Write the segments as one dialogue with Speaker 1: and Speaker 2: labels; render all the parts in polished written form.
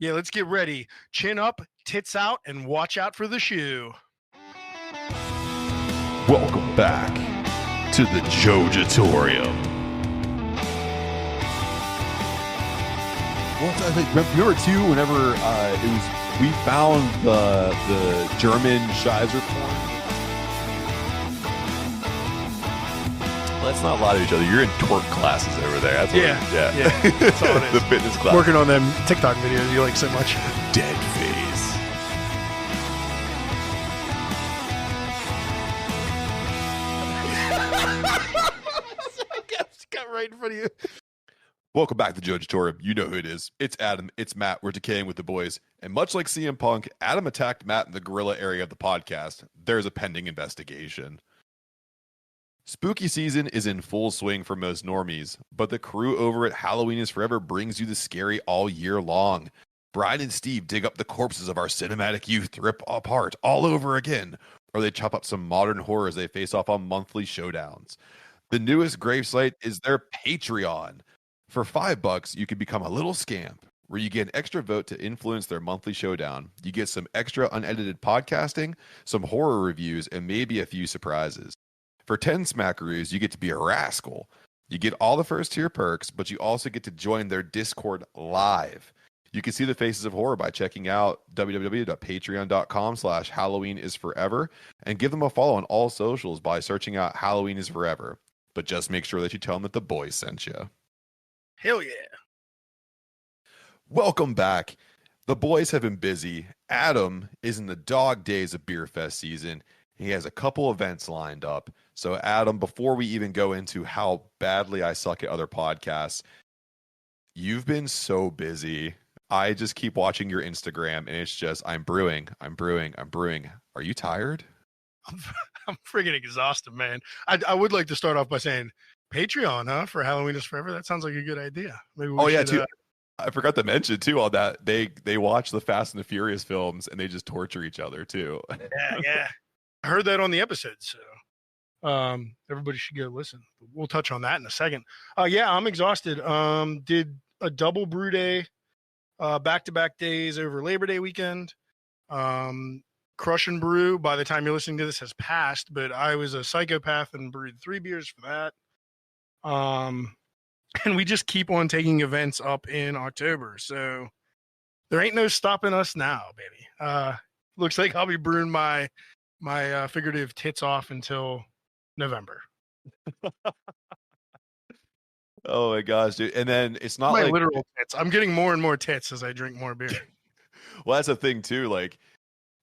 Speaker 1: Yeah, let's get ready. Chin up, tits out, and watch out for the shoe.
Speaker 2: Welcome back to the Jojitorium. Well, I think remember too, whenever we found the German Scheiser porn. Let's not lie to each other. You're in twerk classes over there. That's what
Speaker 1: yeah. That's all it is.
Speaker 2: The fitness class.
Speaker 1: Working on them TikTok videos you like so much.
Speaker 2: Dead face.
Speaker 1: Got right in front of you.
Speaker 2: Welcome back to Jojitorium. You know who it is. It's Adam. It's Matt. We're decaying with the boys. And much like CM Punk, Adam attacked Matt in the gorilla area of the podcast. There's a pending investigation. Spooky season is in full swing for most normies, but the crew over at Halloween is Forever brings you the scary all year long. Brian and Steve dig up the corpses of our cinematic youth to rip apart all over again, or they chop up some modern horrors they face off on monthly showdowns. The newest gravesite is their Patreon. For $5, you can become a little scamp, where you get an extra vote to influence their monthly showdown. You get some extra unedited podcasting, some horror reviews, and maybe a few surprises. For 10 smackaroos, you get to be a rascal. You get all the first tier perks, but you also get to join their Discord live. You can see the faces of horror by checking out www.patreon.com/HalloweenIsForever and give them a follow on all socials by searching out Halloween is Forever. But just make sure that you tell them that the boys sent you.
Speaker 1: Hell yeah.
Speaker 2: Welcome back. The boys have been busy. Adam is in the dog days of Beer Fest season. He has a couple events lined up. So, Adam, before we even go into how badly I suck at other podcasts, you've been so busy. I just keep watching your Instagram, and it's just, I'm brewing. Are you tired?
Speaker 1: I'm friggin' exhausted, man. I would like to start off by saying, Patreon, huh? For Halloween is Forever? That sounds like a good idea. Maybe we should,
Speaker 2: too. I forgot to mention, too, on that. They watch the Fast and the Furious films, and they just torture each other, too.
Speaker 1: Yeah. I heard that on the episode, so everybody should go listen. We'll touch on that in a second. Yeah, I'm exhausted. Did a double brew day, back-to-back days over Labor Day weekend. Crush and brew, by the time you're listening to this, has passed, but I was a psychopath and brewed 3 beers for that. And we just keep on taking events up in October, so there ain't no stopping us now, baby. Looks like I'll be brewing my figurative tits off until November.
Speaker 2: Oh my gosh, dude. And then it's not
Speaker 1: my
Speaker 2: like
Speaker 1: literal tits. I'm getting more and more tits as I drink more beer.
Speaker 2: Well, that's the thing too. Like,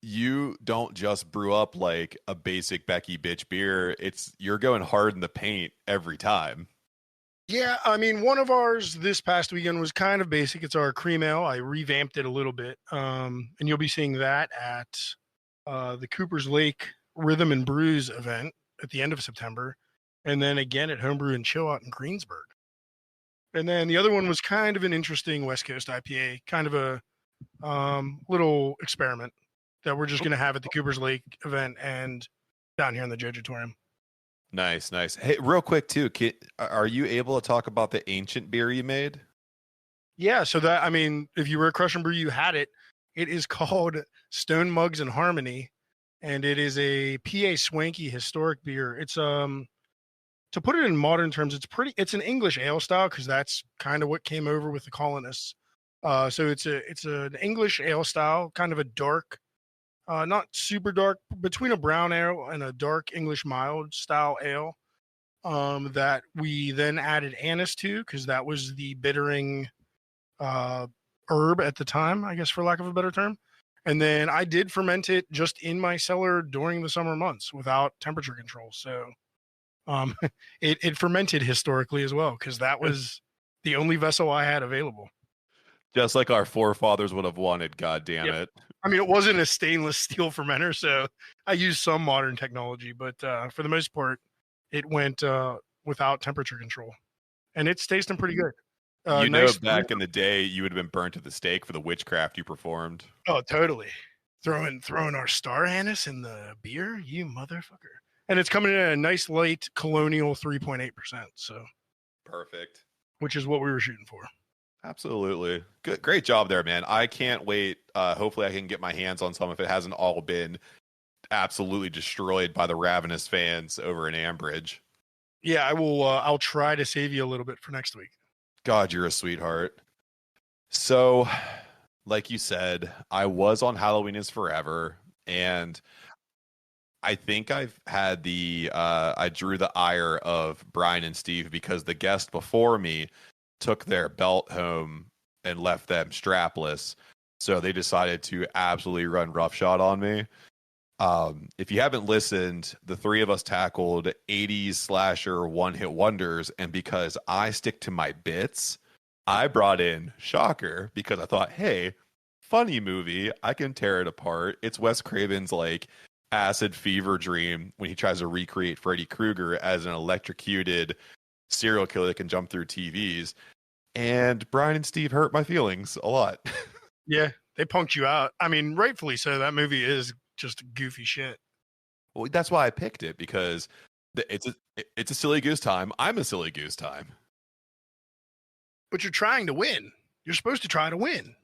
Speaker 2: you don't just brew up like a basic Becky bitch beer. You're going hard in the paint every time.
Speaker 1: Yeah, I mean, one of ours this past weekend was kind of basic. It's our cream ale. I revamped it a little bit. And you'll be seeing that at the Cooper's Lake Rhythm and Brews event at the end of September, and then again at Homebrew and Chill out in Greensburg. And then the other one was kind of an interesting West Coast IPA, kind of a little experiment that we're just going to have at the Cooper's Lake event and down here in the Jojitorium.
Speaker 2: Nice. Hey, real quick too, are you able to talk about the ancient beer you made?
Speaker 1: Yeah, so that, I mean, if you were at Crush and Brew, you had it. It is called Stone Mugs and Harmony, and it is a PA Swanky historic beer. It's to put it in modern terms, it's an English ale style, because that's kind of what came over with the colonists. So it's an English ale style, kind of a dark, not super dark, between a brown ale and a dark English mild style ale, that we then added anise to, because that was the bittering herb at the time, I guess, for lack of a better term. And then I did ferment it just in my cellar during the summer months without temperature control. So it fermented historically as well, because that was the only vessel I had available.
Speaker 2: Just like our forefathers would have wanted, God damn it.
Speaker 1: I mean, it wasn't a stainless steel fermenter, so I used some modern technology, but for the most part, it went without temperature control. And it's tasting pretty good.
Speaker 2: Back in the day, you would have been burnt at the stake for the witchcraft you performed.
Speaker 1: Oh, totally. Throwing our star anise in the beer, you motherfucker. And it's coming in at a nice light colonial 3.8%. So
Speaker 2: perfect.
Speaker 1: Which is what we were shooting for.
Speaker 2: Absolutely. Good. Great job there, man. I can't wait. Hopefully I can get my hands on some if it hasn't all been absolutely destroyed by the ravenous fans over in Ambridge.
Speaker 1: Yeah, I will. I'll try to save you a little bit for next week.
Speaker 2: God, you're a sweetheart. So, like you said, I was on Halloween is Forever, and I think I've had I drew the ire of Brian and Steve because the guest before me took their belt home and left them strapless. So they decided to absolutely run roughshod on me. If you haven't listened, the three of us tackled 80s slasher one-hit wonders, and because I stick to my bits, I brought in Shocker because I thought, hey, funny movie, I can tear it apart. It's Wes Craven's like acid fever dream when he tries to recreate Freddy Krueger as an electrocuted serial killer that can jump through TVs. And Brian and Steve hurt my feelings a lot.
Speaker 1: Yeah, they punked you out. I mean, rightfully so. That movie is just goofy shit.
Speaker 2: Well, that's why I picked it, because it's a silly goose time. I'm a silly goose time.
Speaker 1: But you're trying to win. You're supposed to try to win.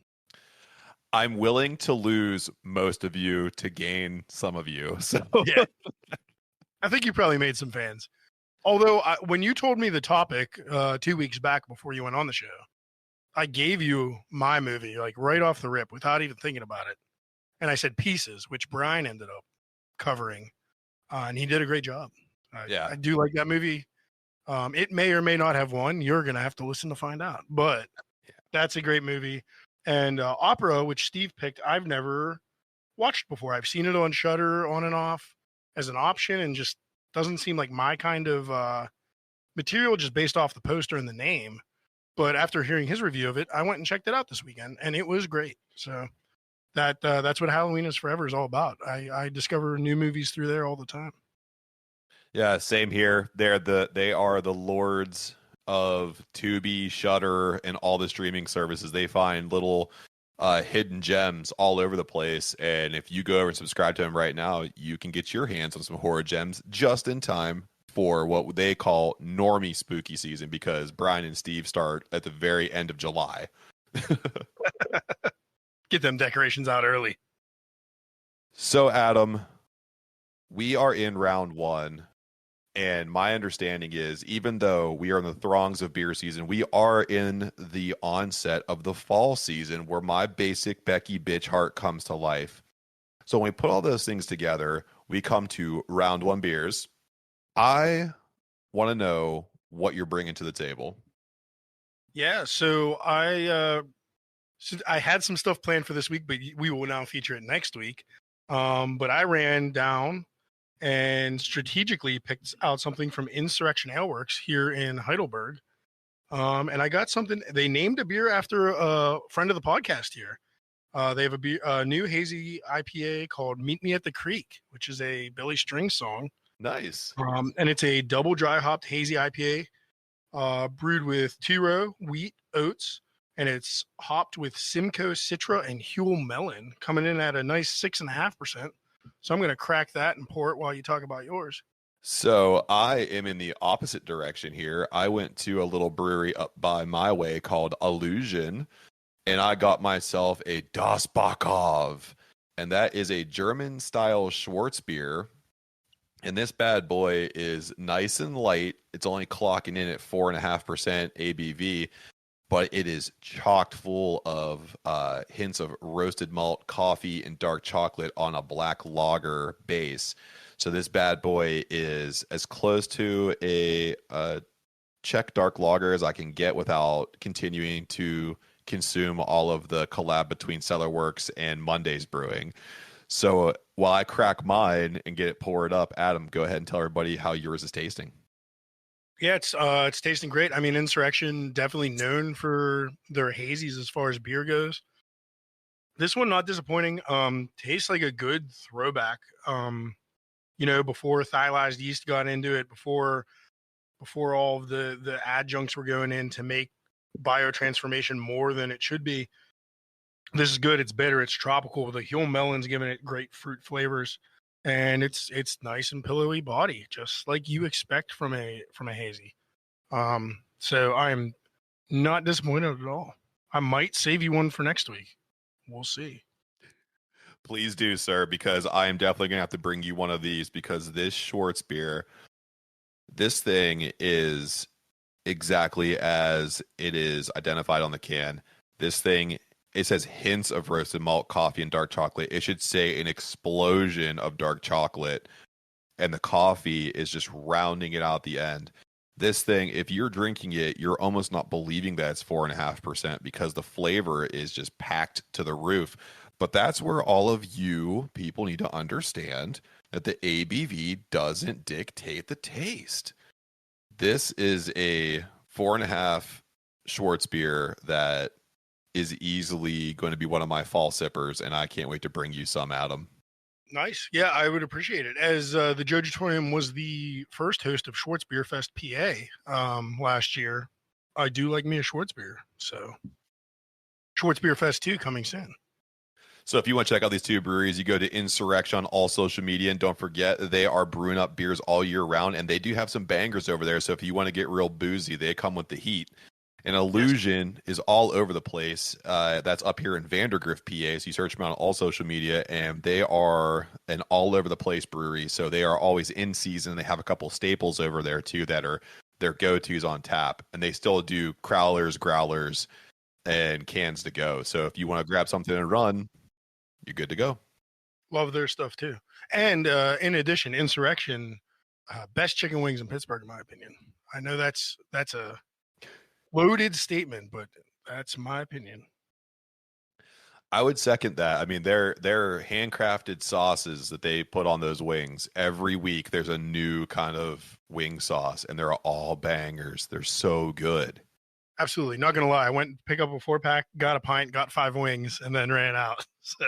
Speaker 2: I'm willing to lose most of you to gain some of you. So
Speaker 1: yeah, I think you probably made some fans. Although when you told me the topic 2 weeks back before you went on the show, I gave you my movie like right off the rip without even thinking about it. And I said Pieces, which Brian ended up covering. And he did a great job. I do like that movie. It may or may not have won. You're going to have to listen to find out. But that's a great movie. And Opera, which Steve picked, I've never watched before. I've seen it on Shudder on and off as an option, and just doesn't seem like my kind of material just based off the poster and the name. But after hearing his review of it, I went and checked it out this weekend, and it was great. So that's what Halloween is Forever is all about. I discover new movies through there all the time.
Speaker 2: Yeah, same here. They are the lords of Tubi, Shudder, and all the streaming services. They find little hidden gems all over the place, and if you go over and subscribe to them right now, you can get your hands on some horror gems just in time for what they call normie spooky season, because Brian and Steve start at the very end of July.
Speaker 1: Get them decorations out early.
Speaker 2: So, Adam, we are in round one. And my understanding is, even though we are in the throngs of beer season, we are in the onset of the fall season where my basic Becky bitch heart comes to life. So when we put all those things together, we come to round one beers. I want to know what you're bringing to the table.
Speaker 1: Yeah, so I had some stuff planned for this week, but we will now feature it next week. But I ran down and strategically picked out something from Insurrection Ale Works here in Heidelberg. And I got something. They named a beer after a friend of the podcast here. They have a new hazy IPA called Meet Me at the Creek, which is a Billy Strings song.
Speaker 2: Nice.
Speaker 1: And it's a double dry hopped hazy IPA brewed with two-row wheat, oats, and it's hopped with Simcoe Citra and Huel Melon, coming in at a nice 6.5%. So I'm going to crack that and pour it while you talk about yours.
Speaker 2: So I am in the opposite direction here. I went to a little brewery up by my way called Allusion, and I got myself a Das Backow, and that is a German-style Schwarzbier. And this bad boy is nice and light. It's only clocking in at 4.5% ABV, but it is chocked full of hints of roasted malt, coffee, and dark chocolate on a black lager base. So this bad boy is as close to a Czech dark lager as I can get without continuing to consume all of the collab between Cellar Works and Monday's Brewing. So while I crack mine and get it poured up, Adam, go ahead and tell everybody how yours is tasting.
Speaker 1: Yeah, it's tasting great. I mean, Insurrection definitely known for their hazies as far as beer goes. This one not disappointing. Tastes like a good throwback. Before thiolized yeast got into it, before all of the adjuncts were going in to make biotransformation more than it should be. This is good. It's bitter. It's tropical. The Huel melon's giving it great fruit flavors, and it's nice and pillowy body, just like you expect from a hazy. So I'm not disappointed at all. I might save you one for next week. We'll see.
Speaker 2: Please do, sir, because I am definitely going to have to bring you one of these because this Schwartz beer, this thing is exactly as it is identified on the can. This thing, it says hints of roasted malt, coffee, and dark chocolate. It should say an explosion of dark chocolate, and the coffee is just rounding it out at the end. This thing, if you're drinking it, you're almost not believing that it's 4.5% because the flavor is just packed to the roof. But that's where all of you people need to understand that the ABV doesn't dictate the taste. This is a 4.5 Schwartz beer that is easily going to be one of my fall sippers, and I can't wait to bring you some, Adam.
Speaker 1: Nice. Yeah, I would appreciate it. As the Jojitorium was the first host of Schwartz Beer Fest PA last year, I do like me a Schwartz beer. So Schwartz Beer Fest 2 coming soon.
Speaker 2: So if you want to check out these two breweries, you go to Insurrection on all social media. And don't forget, they are brewing up beers all year round. And they do have some bangers over there. So if you want to get real boozy, they come with the heat. And Allusion is all over the place. That's up here in Vandergrift, PA. So you search them out on all social media. And they are an all over the place brewery. So they are always in season. They have a couple staples over there, too, that are their go-tos on tap. And they still do crowlers, growlers, and cans to go. So if you want to grab something and run, you're good to go.
Speaker 1: Love their stuff too. And in addition, Insurrection, best chicken wings in Pittsburgh, in my opinion. I know that's a loaded statement, but that's my opinion.
Speaker 2: I would second that. I mean, they're handcrafted sauces that they put on those wings. Every week there's a new kind of wing sauce, and they're all bangers. They're so good.
Speaker 1: Absolutely. Not going to lie. I went to pick up a 4-pack, got a pint, got 5 wings, and then ran out. So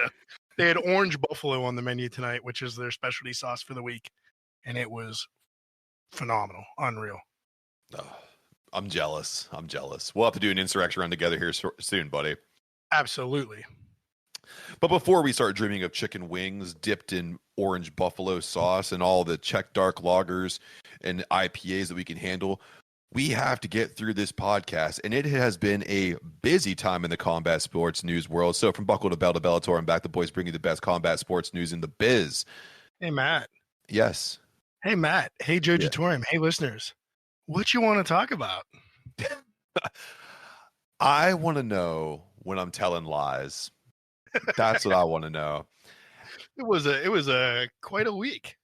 Speaker 1: they had orange buffalo on the menu tonight, which is their specialty sauce for the week. And it was phenomenal. Unreal.
Speaker 2: Oh, I'm jealous. We'll have to do an Insurrection run together here soon, buddy.
Speaker 1: Absolutely.
Speaker 2: But before we start dreaming of chicken wings dipped in orange buffalo sauce and all the Czech dark lagers and IPAs that we can handle, we have to get through this podcast, and it has been a busy time in the combat sports news world. So from Buckle to Bell to Bellator, I'm back. The boys bring you the best combat sports news in the biz.
Speaker 1: Hey, Matt.
Speaker 2: Yes.
Speaker 1: Hey, Matt. Hey, Jojitorium. Yeah. Hey, listeners. What you want to talk about?
Speaker 2: I want to know when I'm telling lies. That's what I want to know.
Speaker 1: It was a quite a week.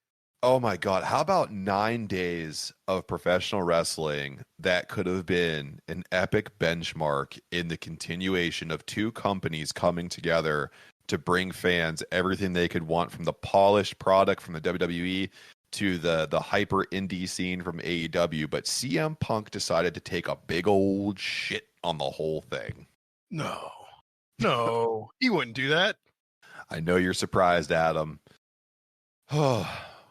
Speaker 2: Oh my God. How about 9 days of professional wrestling that could have been an epic benchmark in the continuation of two companies coming together to bring fans everything they could want, from the polished product from the WWE to the hyper indie scene from AEW. But CM Punk decided to take a big old shit on the whole thing.
Speaker 1: No, he wouldn't do that.
Speaker 2: I know you're surprised, Adam. Oh.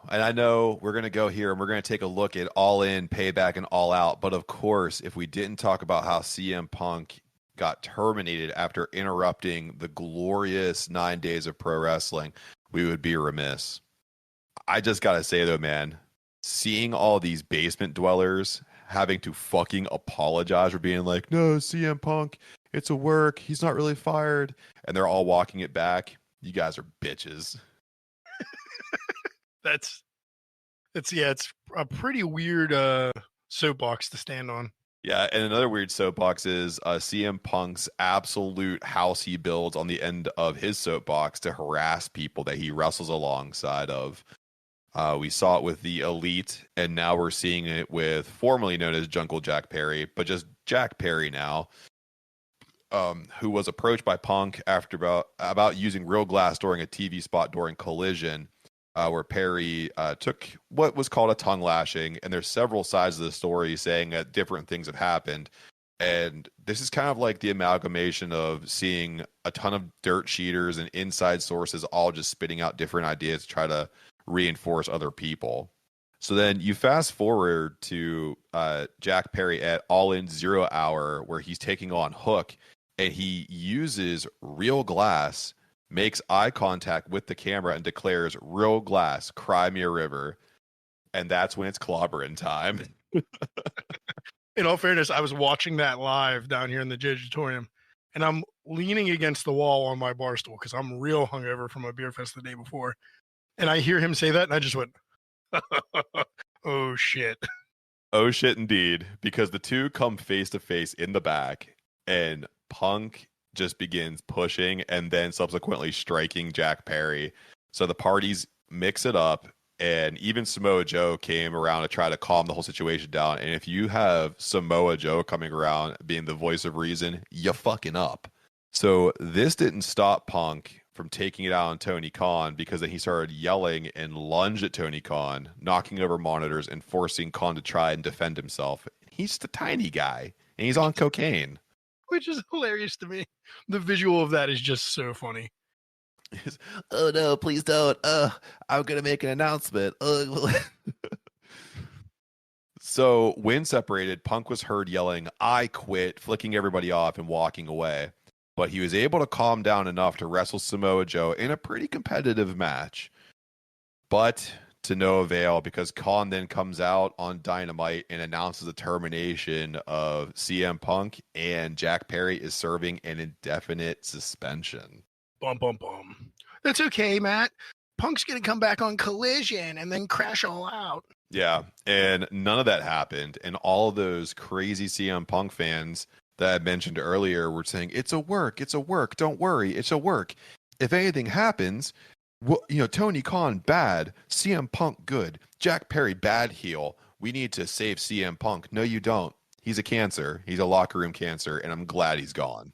Speaker 2: And I know we're going to go here and we're going to take a look at All In, Payback, and All Out. But of course, if we didn't talk about how CM Punk got terminated after interrupting the glorious 9 days of pro wrestling, we would be remiss. I just got to say, though, man, seeing all these basement dwellers having to fucking apologize for being like, no, CM Punk, it's a work. He's not really fired. And they're all walking it back. You guys are bitches.
Speaker 1: It's a pretty weird soapbox to stand on.
Speaker 2: Yeah, and another weird soapbox is CM Punk's absolute house he builds on the end of his soapbox to harass people that he wrestles alongside of. We saw it with the Elite, and now we're seeing it with formerly known as Jungle Jack Perry, but just Jack Perry now, who was approached by Punk after about using real glass during a TV spot during Collision. Where Perry took what was called a tongue lashing, and there's several sides of the story saying that different things have happened. And this is kind of like the amalgamation of seeing a ton of dirt sheeters and inside sources all just spitting out different ideas to try to reinforce other people. So then you fast forward to Jack Perry at All In 0 Hour, where he's taking on Hook, and he uses real glass, makes eye contact with the camera, and declares, "Real glass, cry me a river." And that's when it's clobbering time.
Speaker 1: In all fairness, I was watching that live down here in the Jojitorium, and I'm leaning against the wall on my bar stool because I'm real hungover from a beer fest the day before. And I hear him say that, and I just went, oh shit.
Speaker 2: Oh shit, indeed, because the two come face to face in the back, and Punk just begins pushing and then subsequently striking Jack Perry. So the parties mix it up, and even Samoa Joe came around to try to calm the whole situation down. And if you have Samoa Joe coming around being the voice of reason, you fucking up. So this didn't stop Punk from taking it out on Tony Khan, because then he started yelling and lunged at Tony Khan, knocking over monitors and forcing Khan to try and defend himself. He's just a tiny guy, and he's on cocaine.
Speaker 1: Which is hilarious to me. The visual of that is just so funny.
Speaker 2: Oh no, please don't. I'm going to make an announcement. So when separated, Punk was heard yelling, "I quit," flicking everybody off and walking away. But he was able to calm down enough to wrestle Samoa Joe in a pretty competitive match. But to no avail, because Khan then comes out on Dynamite and announces the termination of CM Punk, and Jack Perry is serving an indefinite suspension.
Speaker 1: Bum, bum, bum. That's okay, Matt. Punk's going to come back on Collision and then crash all out.
Speaker 2: Yeah, and none of that happened. And all of those crazy CM Punk fans that I mentioned earlier were saying, it's a work, don't worry, it's a work. If anything happens, well, Tony Khan, bad, CM Punk, good, Jack Perry, bad heel, we need to save CM Punk. No, you don't. He's a cancer. He's a locker room cancer, and I'm glad he's gone.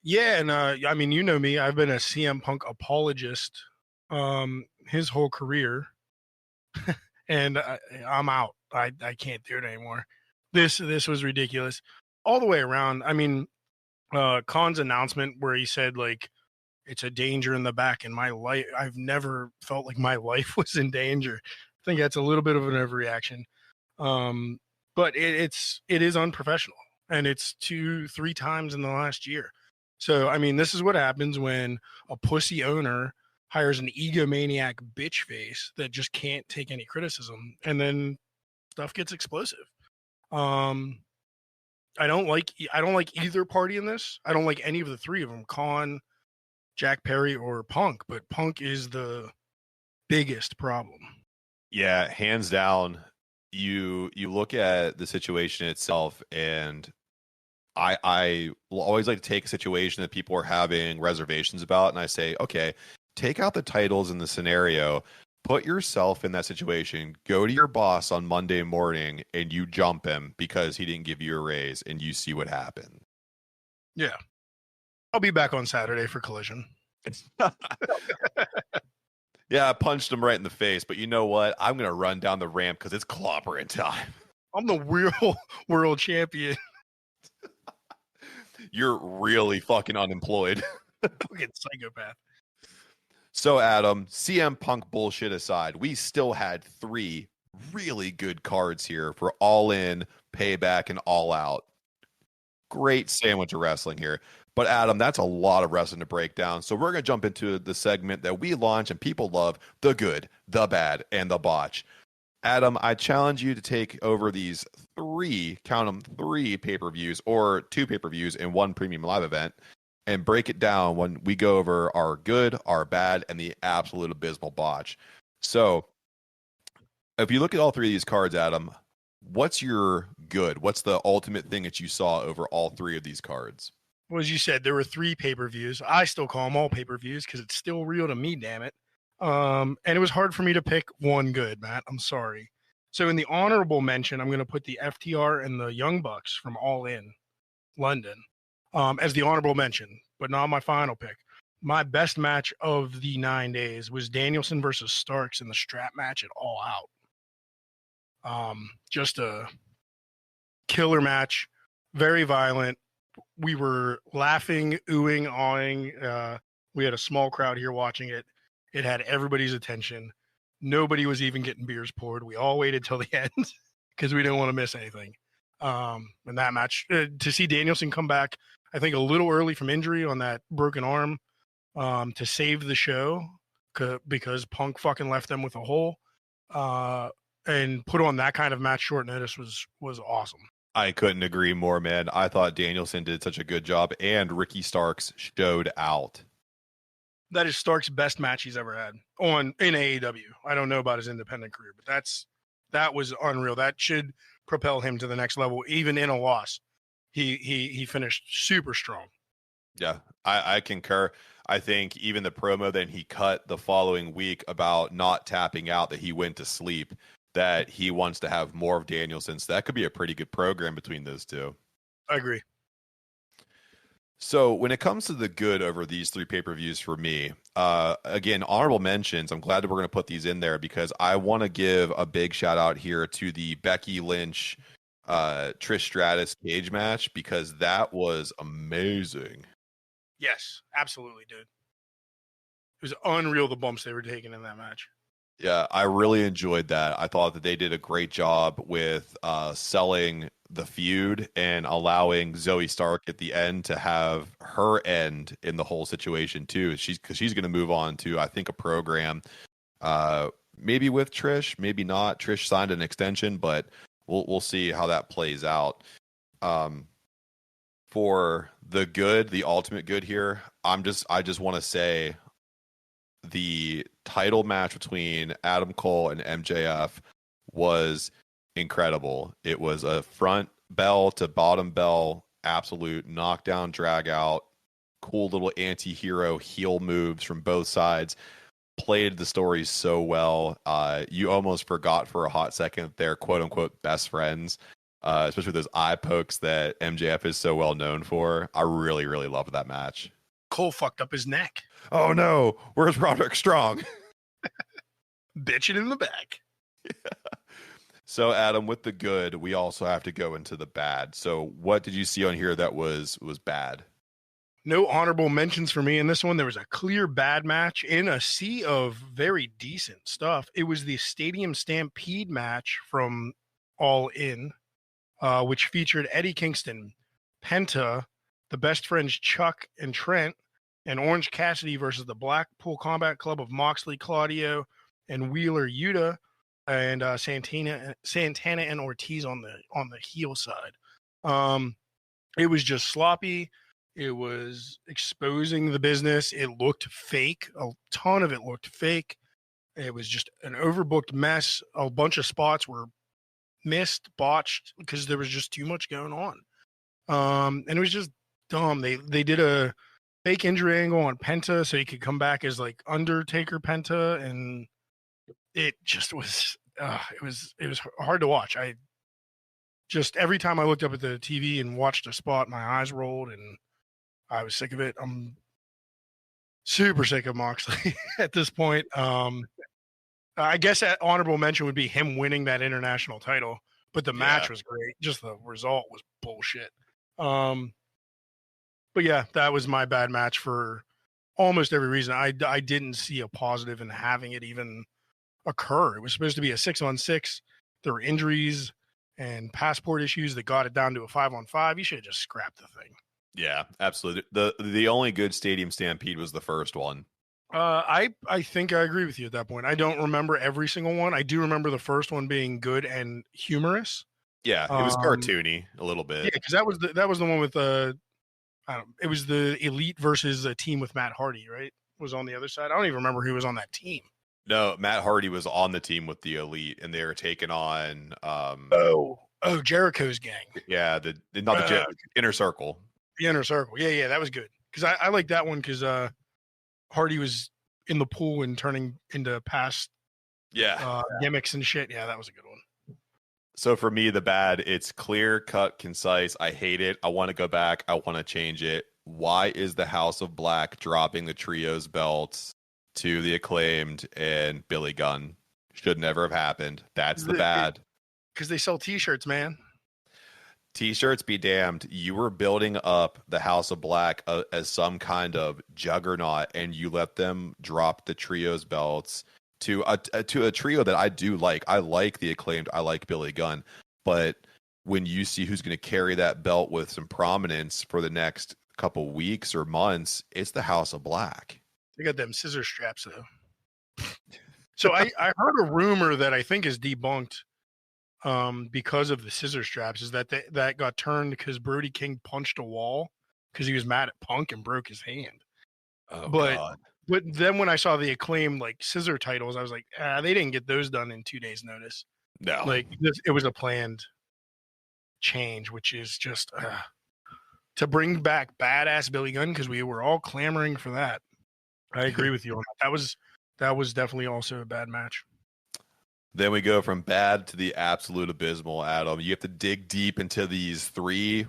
Speaker 1: Yeah, and I mean, you know me, I've been a CM Punk apologist his whole career, and I'm out. I can't do it anymore. This was ridiculous. All the way around. I mean, Khan's announcement where he said, like, it's a danger in the back in my life. I've never felt like my life was in danger. I think that's a little bit of an overreaction. But it is unprofessional, and it's 2-3 times in the last year. So, I mean, this is what happens when a pussy owner hires an egomaniac bitch face that just can't take any criticism, and then stuff gets explosive. I don't like either party in this. I don't like any of the three of them, Khan, Jack Perry, or Punk, but Punk is the biggest problem.
Speaker 2: Yeah, hands down. You look at the situation itself, and I will always like to take a situation that people are having reservations about, and I say, okay, take out the titles in the scenario, put yourself in that situation, go to your boss on Monday morning, and you jump him because he didn't give you a raise, and you see what happened.
Speaker 1: Yeah. I'll be back on Saturday for Collision.
Speaker 2: Yeah, I punched him right in the face, but you know what? I'm going to run down the ramp because it's clobbering time.
Speaker 1: I'm the real world champion.
Speaker 2: You're really fucking unemployed.
Speaker 1: Fucking psychopath.
Speaker 2: So, Adam, CM Punk bullshit aside, we still had 3 really good cards here for All In, Payback, and All Out. Great sandwich of wrestling here. But, Adam, that's a lot of wrestling to break down. So we're going to jump into the segment that we launch and people love, the good, the bad, and the botch. Adam, I challenge you to take over these 3, count them, 3 pay-per-views, or 2 pay-per-views and 1 premium live event, and break it down when we go over our good, our bad, and the absolute abysmal botch. So if you look at all 3 of these cards, Adam, what's your good? What's the ultimate thing that you saw over all 3 of these cards?
Speaker 1: Well, as you said, there were 3 pay-per-views. I still call them all pay-per-views because it's still real to me, damn it. And it was hard for me to pick one good, Matt. I'm sorry. So in the honorable mention, I'm going to put the FTR and the Young Bucks from All In London as the honorable mention, but not my final pick. My best match of the 9 days was Danielson versus Starks in the strap match at All Out. Just a killer match, very violent. We were laughing, oohing, awing. We had a small crowd here watching it. It had everybody's attention. Nobody was even getting beers poured. We all waited till the end because we didn't want to miss anything. In that match, to see Danielson come back, I think a little early from injury on that broken arm, to save the show because Punk fucking left them with a hole, and put on that kind of match short notice was awesome.
Speaker 2: I couldn't agree more, man. I thought Danielson did such a good job, and Ricky Starks showed out.
Speaker 1: That is Stark's best match he's ever had in AEW. I don't know about his independent career, but that was unreal. That should propel him to the next level, even in a loss. He finished super strong.
Speaker 2: Yeah, I concur. I think even the promo that he cut the following week about not tapping out, that he went to sleep, that he wants to have more of Danielson. So that could be a pretty good program between those two.
Speaker 1: I agree.
Speaker 2: So when it comes to the good over these three pay-per-views for me, again, honorable mentions, I'm glad that we're going to put these in there because I want to give a big shout out here to the Becky Lynch, Trish Stratus cage match because that was amazing.
Speaker 1: Yes, absolutely, dude. It was unreal the bumps they were taking in that match.
Speaker 2: Yeah, I really enjoyed that. I thought that they did a great job with selling the feud and allowing Zoe Stark at the end to have her end in the whole situation too. Because she's going to move on to, I think, a program, maybe with Trish, maybe not. Trish signed an extension, but we'll see how that plays out. For the good, the ultimate good here, I just want to say the title match between Adam Cole and MJF was incredible. It was a front bell to bottom bell, absolute knockdown, drag out, cool little anti-hero heel moves from both sides. Played the story so well. You almost forgot for a hot second that they're quote unquote best friends, especially those eye pokes that MJF is so well known for. I really, really loved that match.
Speaker 1: Cole fucked up his neck.
Speaker 2: Oh no, where's Roderick Strong?
Speaker 1: Bitching in the back.
Speaker 2: Yeah. So Adam, with the good, we also have to go into the bad. So what did you see on here that was bad?
Speaker 1: No honorable mentions for me in this one. There was a clear bad match in a sea of very decent stuff. It was the Stadium Stampede match from All In, which featured Eddie Kingston, Penta, the Best Friends Chuck and Trent, and Orange Cassidy versus the Blackpool Combat Club of Moxley, Claudio, and Wheeler Yuta, and Santana and Ortiz on the heel side. It was just sloppy. It was exposing the business. It looked fake. A ton of it looked fake. It was just an overbooked mess. A bunch of spots were missed, botched, because there was just too much going on. And it was just dumb. They did a fake injury angle on Penta so he could come back as like Undertaker Penta, and it just was it was hard to watch. I just, every time I looked up at the TV and watched a spot, my eyes rolled and I was sick of it. I'm super sick of Moxley at this point. I guess that honorable mention would be him winning that international title, but the match was great. Just the result was bullshit. But yeah, that was my bad match for almost every reason. I didn't see a positive in having it even occur. It was supposed to be a 6-on-6. There were injuries and passport issues that got it down to a 5-on-5. You should have just scrapped the thing.
Speaker 2: Yeah, absolutely. The only good Stadium Stampede was the first one.
Speaker 1: I think I agree with you at that point. I don't remember every single one. I do remember the first one being good and humorous.
Speaker 2: Yeah, it was cartoony a little bit.
Speaker 1: Yeah, because that was the one with it was the Elite versus a team with Matt Hardy, right? Was on the other side. I don't even remember who was on that team.
Speaker 2: No, Matt Hardy was on the team with the Elite, and they were taking on
Speaker 1: Jericho's gang.
Speaker 2: Yeah, the Inner Circle.
Speaker 1: The Inner Circle. Yeah, that was good because I like that one because Hardy was in the pool and turning into past gimmicks and shit. Yeah, that was a good one.
Speaker 2: So for me, the bad, it's clear, cut, concise. I hate it. I want to go back. I want to change it. Why is the House of Black dropping the trios belts to the Acclaimed and Billy Gunn? Should never have happened. That's the bad.
Speaker 1: Because they sell T-shirts, man.
Speaker 2: T-shirts be damned. You were building up the House of Black as some kind of juggernaut, and you let them drop the trios belts to a trio that I do like. I like the Acclaimed. I like Billy Gunn. But when you see who's going to carry that belt with some prominence for the next couple weeks or months, it's the House of Black.
Speaker 1: They got them scissor straps, though. So I heard a rumor that I think is debunked. because of the scissor straps is that that got turned because Brody King punched a wall because he was mad at Punk and broke his hand.
Speaker 2: Oh
Speaker 1: But
Speaker 2: God.
Speaker 1: but then when I saw the Acclaim like scissor titles, I was like, they didn't get those done in 2 days' notice.
Speaker 2: No.
Speaker 1: Like it was a planned change, which is just to bring back badass Billy Gunn because we were all clamoring for that. I agree with you on that. That was definitely also a bad match.
Speaker 2: Then we go from bad to the absolute abysmal, Adam. You have to dig deep into these 3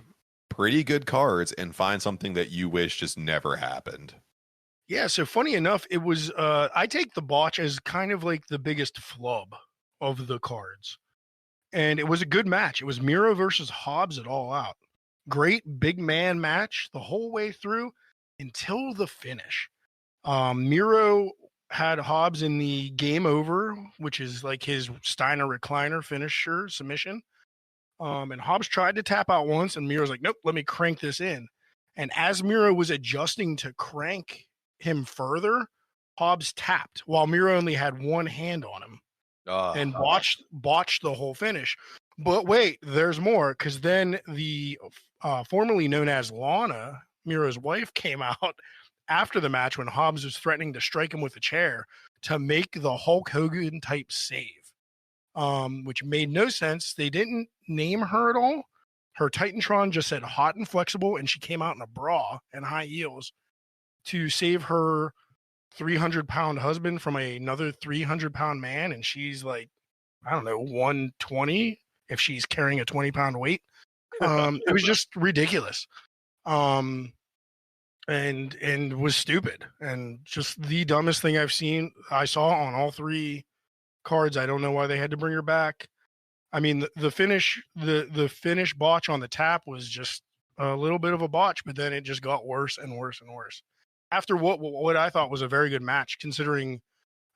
Speaker 2: pretty good cards and find something that you wish just never happened.
Speaker 1: Yeah, so funny enough, it was I take the botch as kind of like the biggest flub of the cards. And it was a good match. It was Miro versus Hobbs at All Out. Great big man match the whole way through until the finish. Miro had Hobbs in the game over, which is like his Steiner recliner finisher submission. And Hobbs tried to tap out once, and Miro's like, nope, let me crank this in. And as Miro was adjusting to crank him further, Hobbs tapped while Miro only had one hand on him and botched the whole finish. But wait, there's more, because then the formerly known as Lana, Miro's wife, came out after the match when Hobbs was threatening to strike him with a chair to make the Hulk Hogan type save, which made no sense. They didn't name her at all. Her Titantron just said hot and flexible, and she came out in a bra and high heels to save her 300-pound husband from another 300-pound man. And she's like, I don't know, 120 if she's carrying a 20-pound weight. It was just ridiculous. And was stupid and just the dumbest thing I saw on all 3 cards. I don't know why they had to bring her back. I mean, the finish botch on the tap was just a little bit of a botch, but then it just got worse and worse and worse. After what I thought was a very good match, considering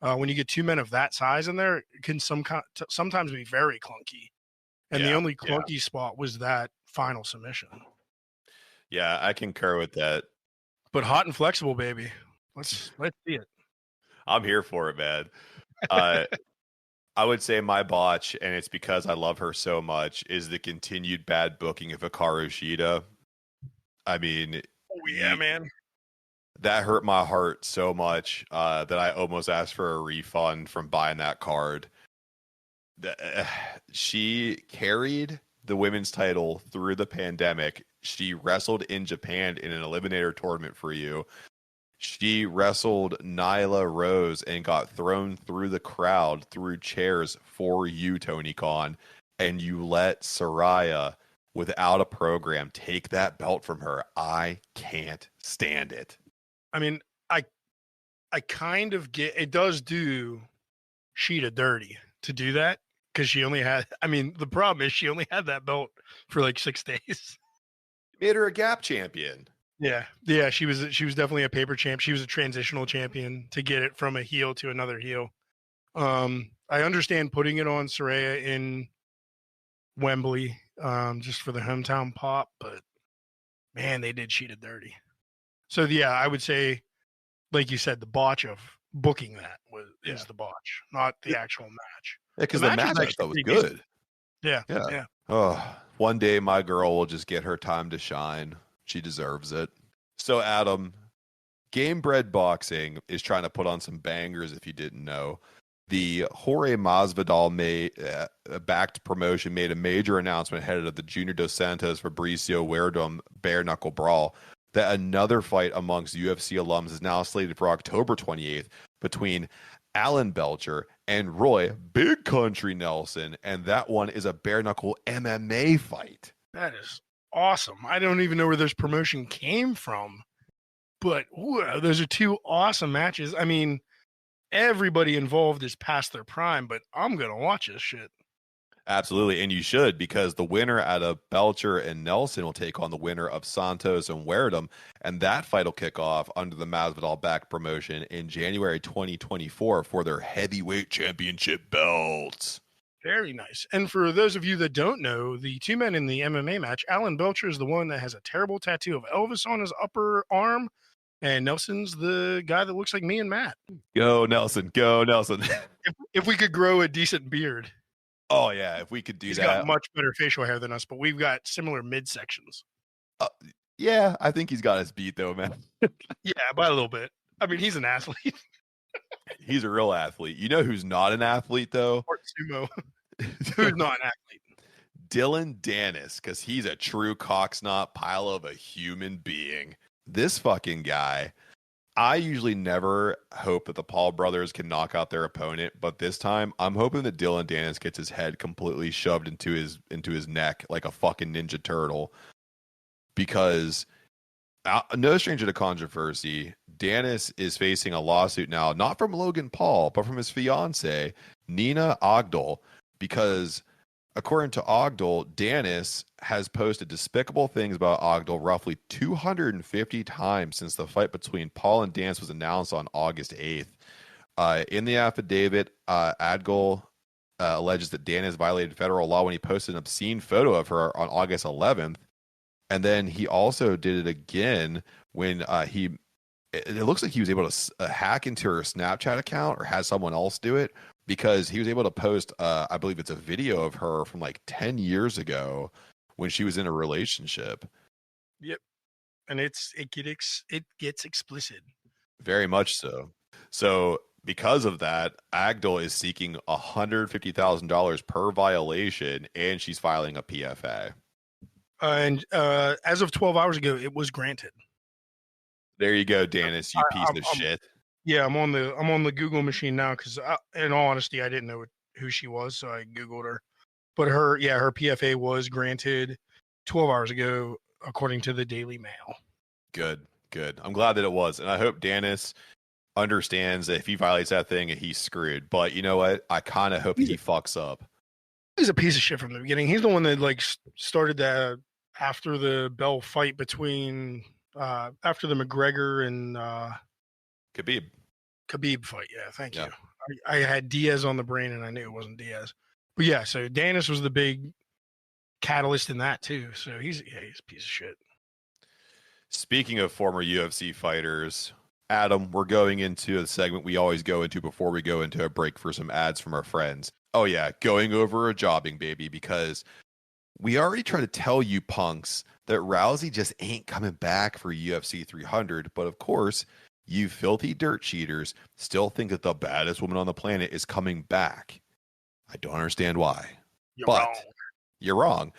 Speaker 1: when you get 2 men of that size in there, it can sometimes be very clunky. And the only clunky spot was that final submission.
Speaker 2: Yeah, I concur with that.
Speaker 1: But hot and flexible, baby. Let's see it.
Speaker 2: I'm here for it, man. I would say my botch, and it's because I love her so much, is the continued bad booking of Hikaru Shida. I mean,
Speaker 1: man.
Speaker 2: That hurt my heart so much that I almost asked for a refund from buying that card. She carried the women's title through the pandemic. She wrestled in Japan in an eliminator tournament for you. She wrestled Nyla Rose and got thrown through the crowd through chairs for you, Tony Khan. And you let Saraya, without a program, take that belt from her. I can't stand it.
Speaker 1: I mean, I kind of get it. Does do Sheeta dirty to do that because she only had. I mean, the problem is she only had that belt for like 6 days.
Speaker 2: Made her a Gap champion.
Speaker 1: Yeah. She was definitely a paper champ. She was a transitional champion to get it from a heel to another heel. I understand putting it on Saraya in Wembley just for the hometown pop, but man, they did Sheeta dirty. So yeah, I would say, like you said, the botch of booking that is the botch, not the actual match.
Speaker 2: Yeah, because the match I thought was good.
Speaker 1: Yeah.
Speaker 2: Oh, one day my girl will just get her time to shine. She deserves it. So Adam, Game Bred Boxing is trying to put on some bangers. If you didn't know, the Jorge Masvidal backed promotion made a major announcement ahead of the Junior Dos Santos Fabricio Werdum bare knuckle brawl that another fight amongst UFC alums is now slated for October 28th between Alan Belcher and Roy Big Country Nelson, and that one is a bare knuckle MMA fight.
Speaker 1: That is awesome. I don't even know where this promotion came from, but those are 2 awesome matches. I mean, everybody involved is past their prime, but I'm gonna watch this shit.
Speaker 2: Absolutely, and you should, because the winner out of Belcher and Nelson will take on the winner of Santos and Werdum, and that fight will kick off under the Masvidal back promotion in January 2024 for their heavyweight championship belts.
Speaker 1: Very nice. And for those of you that don't know, the 2 men in the MMA match, Alan Belcher is the one that has a terrible tattoo of Elvis on his upper arm, and Nelson's the guy that looks like me and Matt.
Speaker 2: Go Nelson, go Nelson.
Speaker 1: If we could grow a decent beard.
Speaker 2: Oh yeah, if we could do
Speaker 1: He's
Speaker 2: that.
Speaker 1: got much better facial hair than us, but we've got similar midsections.
Speaker 2: Uh, yeah, I think he's got his beat though, man.
Speaker 1: Yeah, by a little bit. I mean, he's an athlete.
Speaker 2: He's a real athlete. You know who's not an athlete though?
Speaker 1: Or sumo. Who's not an athlete?
Speaker 2: Dylan Dennis, because he's a true cocksnot pile of a human being. This fucking guy. I usually never hope that the Paul brothers can knock out their opponent, but this time I'm hoping that Dylan Dennis gets his head completely shoved into his neck like a fucking Ninja Turtle. Because no stranger to controversy, Dennis is facing a lawsuit now, not from Logan Paul, but from his fiance, Nina Ogdal, because according to Ogdal, Dennis has posted despicable things about Ogdal roughly 250 times since the fight between Paul and Dennis was announced on August 8th. In the affidavit, Ogdal alleges that Dennis violated federal law when he posted an obscene photo of her on August 11th. And then he also did it again when it looks like he was able to hack into her Snapchat account or has someone else do it, because he was able to post, I believe it's a video of her from like 10 years ago when she was in a relationship.
Speaker 1: Yep. And it gets explicit.
Speaker 2: Very much so. So because of that, Ogdal is seeking $150,000 per violation, and she's filing a PFA.
Speaker 1: And as of 12 hours ago, it was granted.
Speaker 2: There you go, Dennis, you piece of shit.
Speaker 1: Yeah, I'm on the Google machine now because, in all honesty, I didn't know who she was, so I Googled her. But her PFA was granted 12 hours ago, according to the Daily Mail.
Speaker 2: Good. I'm glad that it was, and I hope Dennis understands that if he violates that thing, he's screwed. But you know what? I kind of hope he fucks up. He's
Speaker 1: a piece of shit from the beginning. He's the one that like started that after the Bell fight between after the McGregor and Khabib fight. Yeah, thank you. I had Diaz on the brain and I knew it wasn't Diaz. But yeah, so Dennis was the big catalyst in that too. So he's a piece of shit.
Speaker 2: Speaking of former UFC fighters, Adam, we're going into a segment we always go into before we go into a break for some ads from our friends. Oh yeah, going over a jobbing, baby, because we already tried to tell you punks that Rousey just ain't coming back for UFC 300, but of course, you filthy dirt cheaters still think that the baddest woman on the planet is coming back. I don't understand why. You're wrong.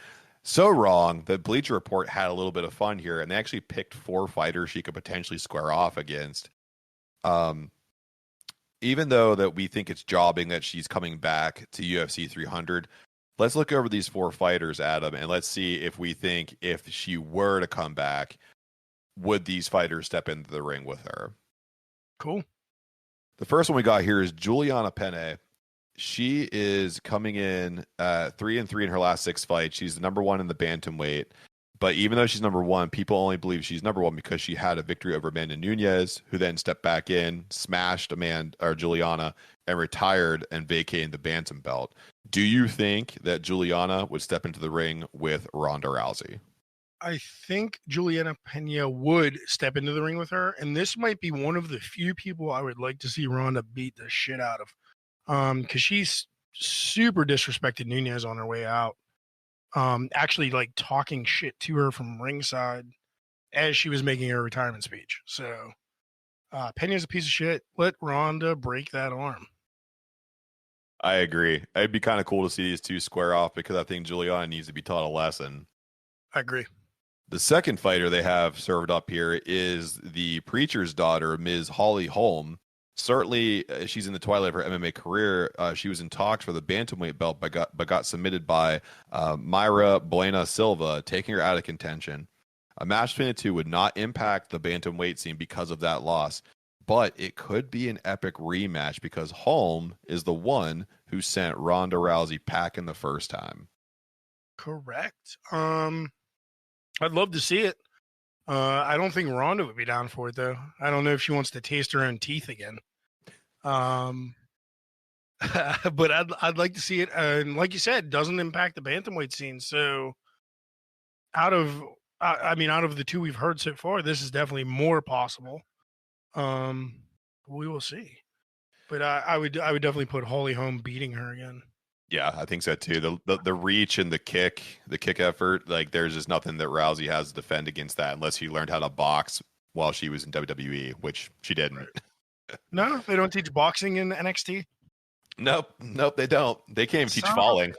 Speaker 2: So wrong that Bleacher Report had a little bit of fun here, and they actually picked 4 fighters she could potentially square off against. Even though that we think it's jobbing that she's coming back to UFC 300, let's look over these 4 fighters, Adam, and let's see if we think if she were to come back, would these fighters step into the ring with her?
Speaker 1: Cool.
Speaker 2: The first one we got here is Juliana Penne. She is coming in 3-3 in her last 6 fights. She's the number 1 in the bantamweight. But even though she's number 1, people only believe she's number 1 because she had a victory over Amanda Nunes, who then stepped back in, smashed Juliana, and retired and vacated the bantam belt. Do you think that Juliana would step into the ring with Ronda Rousey?
Speaker 1: I think Juliana Pena would step into the ring with her, and this might be one of the few people I would like to see Ronda beat the shit out of. Because she's super disrespected Nunes on her way out. Actually, like talking shit to her from ringside as she was making her retirement speech. So, Pena's a piece of shit. Let Ronda break that arm.
Speaker 2: I agree. It'd be kind of cool to see these two square off because I think Juliana needs to be taught a lesson.
Speaker 1: I agree.
Speaker 2: The second fighter they have served up here is the preacher's daughter, Ms. Holly Holm. Certainly, she's in the twilight of her MMA career. She was in talks for the bantamweight belt, but got submitted by Mayra Buena Silva, taking her out of contention. A match between the two would not impact the bantamweight scene because of that loss, but it could be an epic rematch because Holm is the one who sent Ronda Rousey packing the first time.
Speaker 1: Correct. I'd love to see it. I don't think Ronda would be down for it, though. I don't know if she wants to taste her own teeth again. But I'd like to see it. And like you said, it doesn't impact the bantamweight scene. So out of the two we've heard so far, this is definitely more possible. We will see. But I would definitely put Holly Holm beating her again.
Speaker 2: Yeah, I think so too. The reach and the kick effort, like there's just nothing that Rousey has to defend against that unless she learned how to box while she was in WWE, which she didn't.
Speaker 1: Right. No, they don't teach boxing in NXT.
Speaker 2: Nope, they don't. They can't even teach
Speaker 1: Son of a-
Speaker 2: falling.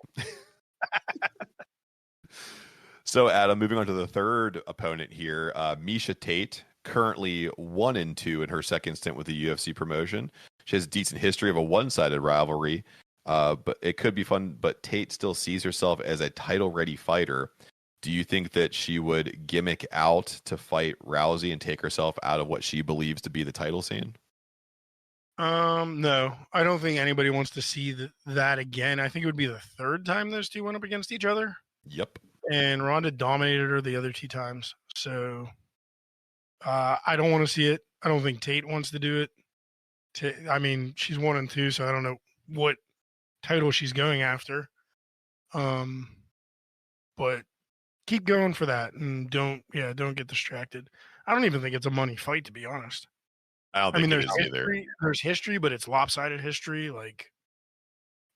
Speaker 2: So, Adam, moving on to the third opponent here, Misha Tate, currently 1-2 in her second stint with the UFC promotion. She has a decent history of a one-sided rivalry, but it could be fun. But Tate still sees herself as a title-ready fighter. Do you think that she would gimmick out to fight Rousey and take herself out of what she believes to be the title scene?
Speaker 1: No, I don't think anybody wants to see that again. I think it would be the third time those two went up against each other.
Speaker 2: Yep.
Speaker 1: And Rhonda dominated her the other two times. So I don't want to see it. I don't think Tate wants to do it. I mean, she's 1-2, so I don't know what title she's going after. But keep going for that and don't get distracted. I don't even think it's a money fight, to be honest.
Speaker 2: I don't think it is either.
Speaker 1: There's history, but it's lopsided history. Like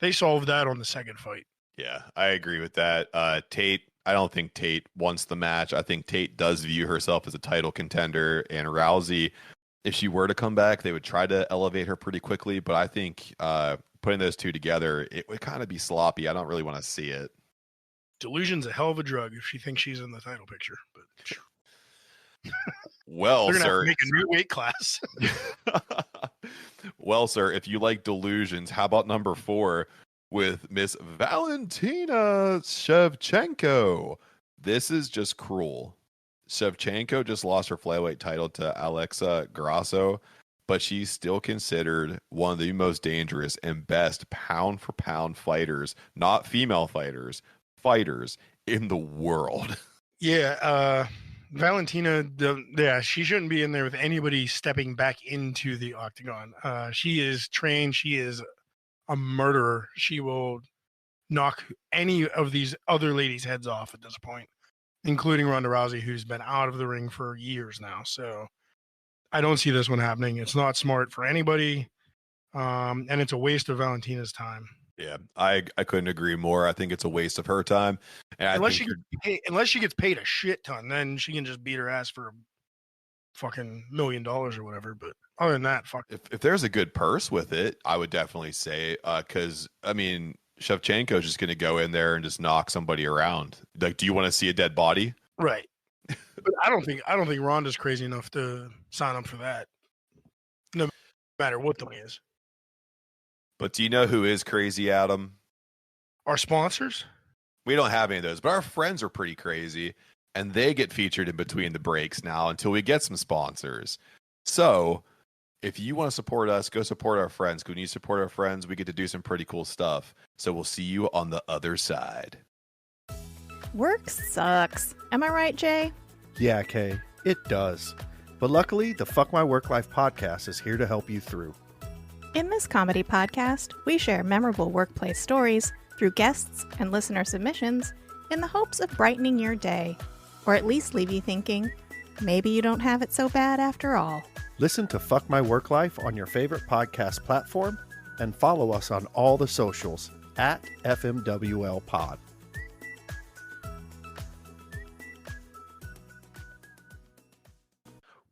Speaker 1: they solved that on the second fight.
Speaker 2: Yeah, I agree with that. Tate, I don't think Tate wants the match. I think Tate does view herself as a title contender, and Rousey, if she were to come back, they would try to elevate her pretty quickly. But I think putting those two together, it would kind of be sloppy. I don't really want to see it.
Speaker 1: Delusion's a hell of a drug if she thinks she's in the title picture. But
Speaker 2: well,
Speaker 1: they're gonna
Speaker 2: sir,
Speaker 1: have to make a new weight class.
Speaker 2: Well, sir, if you like delusions, how about number 4 with Miss Valentina Shevchenko? This is just cruel. Shevchenko just lost her flyweight title to Alexa Grasso, but she's still considered one of the most dangerous and best pound-for-pound fighters, not female fighters in the world.
Speaker 1: Yeah, Valentina, she shouldn't be in there with anybody stepping back into the octagon. She is trained. She is a murderer. She will knock any of these other ladies' heads off at this point, including Rhonda Rousey, who's been out of the ring for years now. So I don't see this one happening. It's not smart for anybody, and it's a waste of Valentina's time.
Speaker 2: Yeah, I couldn't agree more. I think it's a waste of her time. And
Speaker 1: unless she gets paid a shit ton, then she can just beat her ass for fucking $1 million or whatever. But other than that, fuck.
Speaker 2: If there's a good purse with it, I would definitely say, because I mean, Shevchenko is just going to go in there and just knock somebody around. Like, do you want to see a dead body?
Speaker 1: Right. But I don't think Rhonda's crazy enough to sign up for that. No matter what the way is.
Speaker 2: But do you know who is crazy, Adam?
Speaker 1: Our sponsors?
Speaker 2: We don't have any of those, but our friends are pretty crazy, and they get featured in between the breaks now until we get some sponsors. So if you want to support us, go support our friends. When you support our friends, we get to do some pretty cool stuff. So we'll see you on the other side.
Speaker 3: Work sucks. Am I right, Jay?
Speaker 4: Yeah, Kay, it does. But luckily, the Fuck My Work Life podcast is here to help you through.
Speaker 3: In this comedy podcast, we share memorable workplace stories through guests and listener submissions in the hopes of brightening your day, or at least leave you thinking, maybe you don't have it so bad after all.
Speaker 4: Listen to Fuck My Work Life on your favorite podcast platform and follow us on all the socials at FMWL Pod.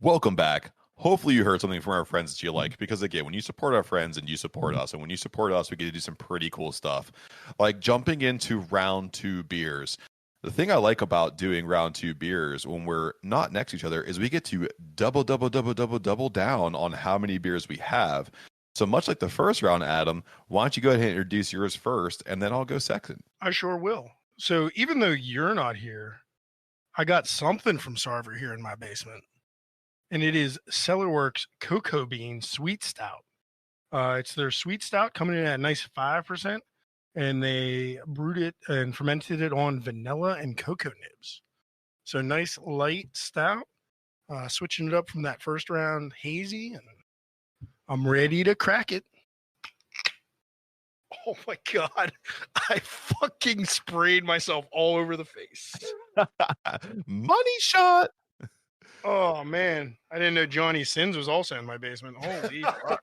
Speaker 2: Welcome back. Hopefully you heard something from our friends that you like, because again, when you support our friends and you support us, and when you support us, we get to do some pretty cool stuff, like jumping into round 2 beers. The thing I like about doing round 2 beers when we're not next to each other is we get to double down on how many beers we have. So much like the first round, Adam, why don't you go ahead and introduce yours first, and then I'll go second.
Speaker 1: I sure will. So even though you're not here, I got something from Sarver here in my basement. And it is Cellar Works Cocoa Bean Sweet Stout. It's their sweet stout coming in at a nice 5%. And they brewed it and fermented it on vanilla and cocoa nibs. So nice light stout. Switching it up from that first round hazy. And I'm ready to crack it. Oh my God. I fucking sprayed myself all over the face.
Speaker 2: Money shot.
Speaker 1: Oh man, I didn't know Johnny Sins was also in my basement. Holy fuck.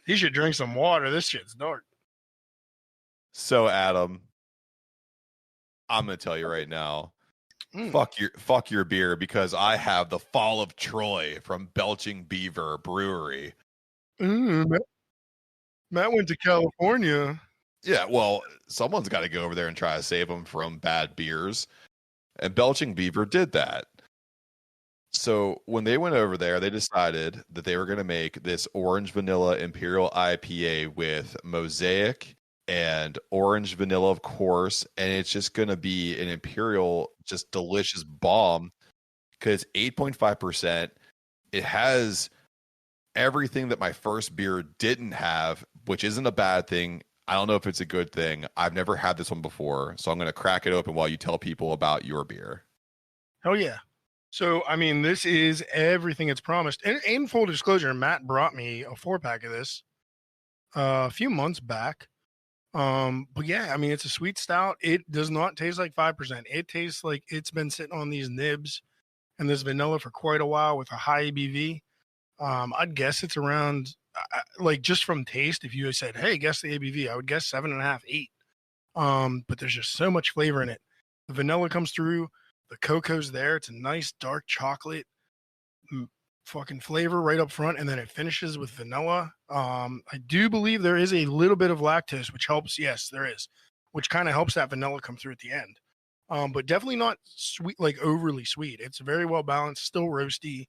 Speaker 1: He should drink some water. This shit's dark.
Speaker 2: So Adam, I'm gonna tell you right now, fuck your beer, because I have the Fall of Troy from Belching Beaver Brewery.
Speaker 1: Matt went to California.
Speaker 2: Yeah, well, someone's got to go over there and try to save them from bad beers, and Belching Beaver did that. So when they went over there, they decided that they were going to make this orange vanilla imperial IPA with mosaic and orange vanilla, of course, and it's just going to be an imperial, just delicious bomb, because 8.5%. It has everything that my first beer didn't have, which isn't a bad thing. I don't know if it's a good thing. I've never had this one before, so I'm going to crack it open while you tell people about your beer.
Speaker 1: Oh yeah. So, I mean, this is everything it's promised. And in full disclosure, Matt brought me a 4-pack of this a few months back. But yeah, I mean, it's a sweet stout. It does not taste like 5%. It tastes like it's been sitting on these nibs and this vanilla for quite a while with a high ABV. I'd guess it's around, like, just from taste, if you said, hey, guess the ABV, I would guess 7.5, 8. But there's just so much flavor in it. The vanilla comes through. The cocoa's there. It's a nice dark chocolate fucking flavor right up front, and then it finishes with vanilla. I do believe there is a little bit of lactose, which helps. Yes, there is, which kind of helps that vanilla come through at the end. But definitely not sweet, like overly sweet. It's very well balanced, still roasty.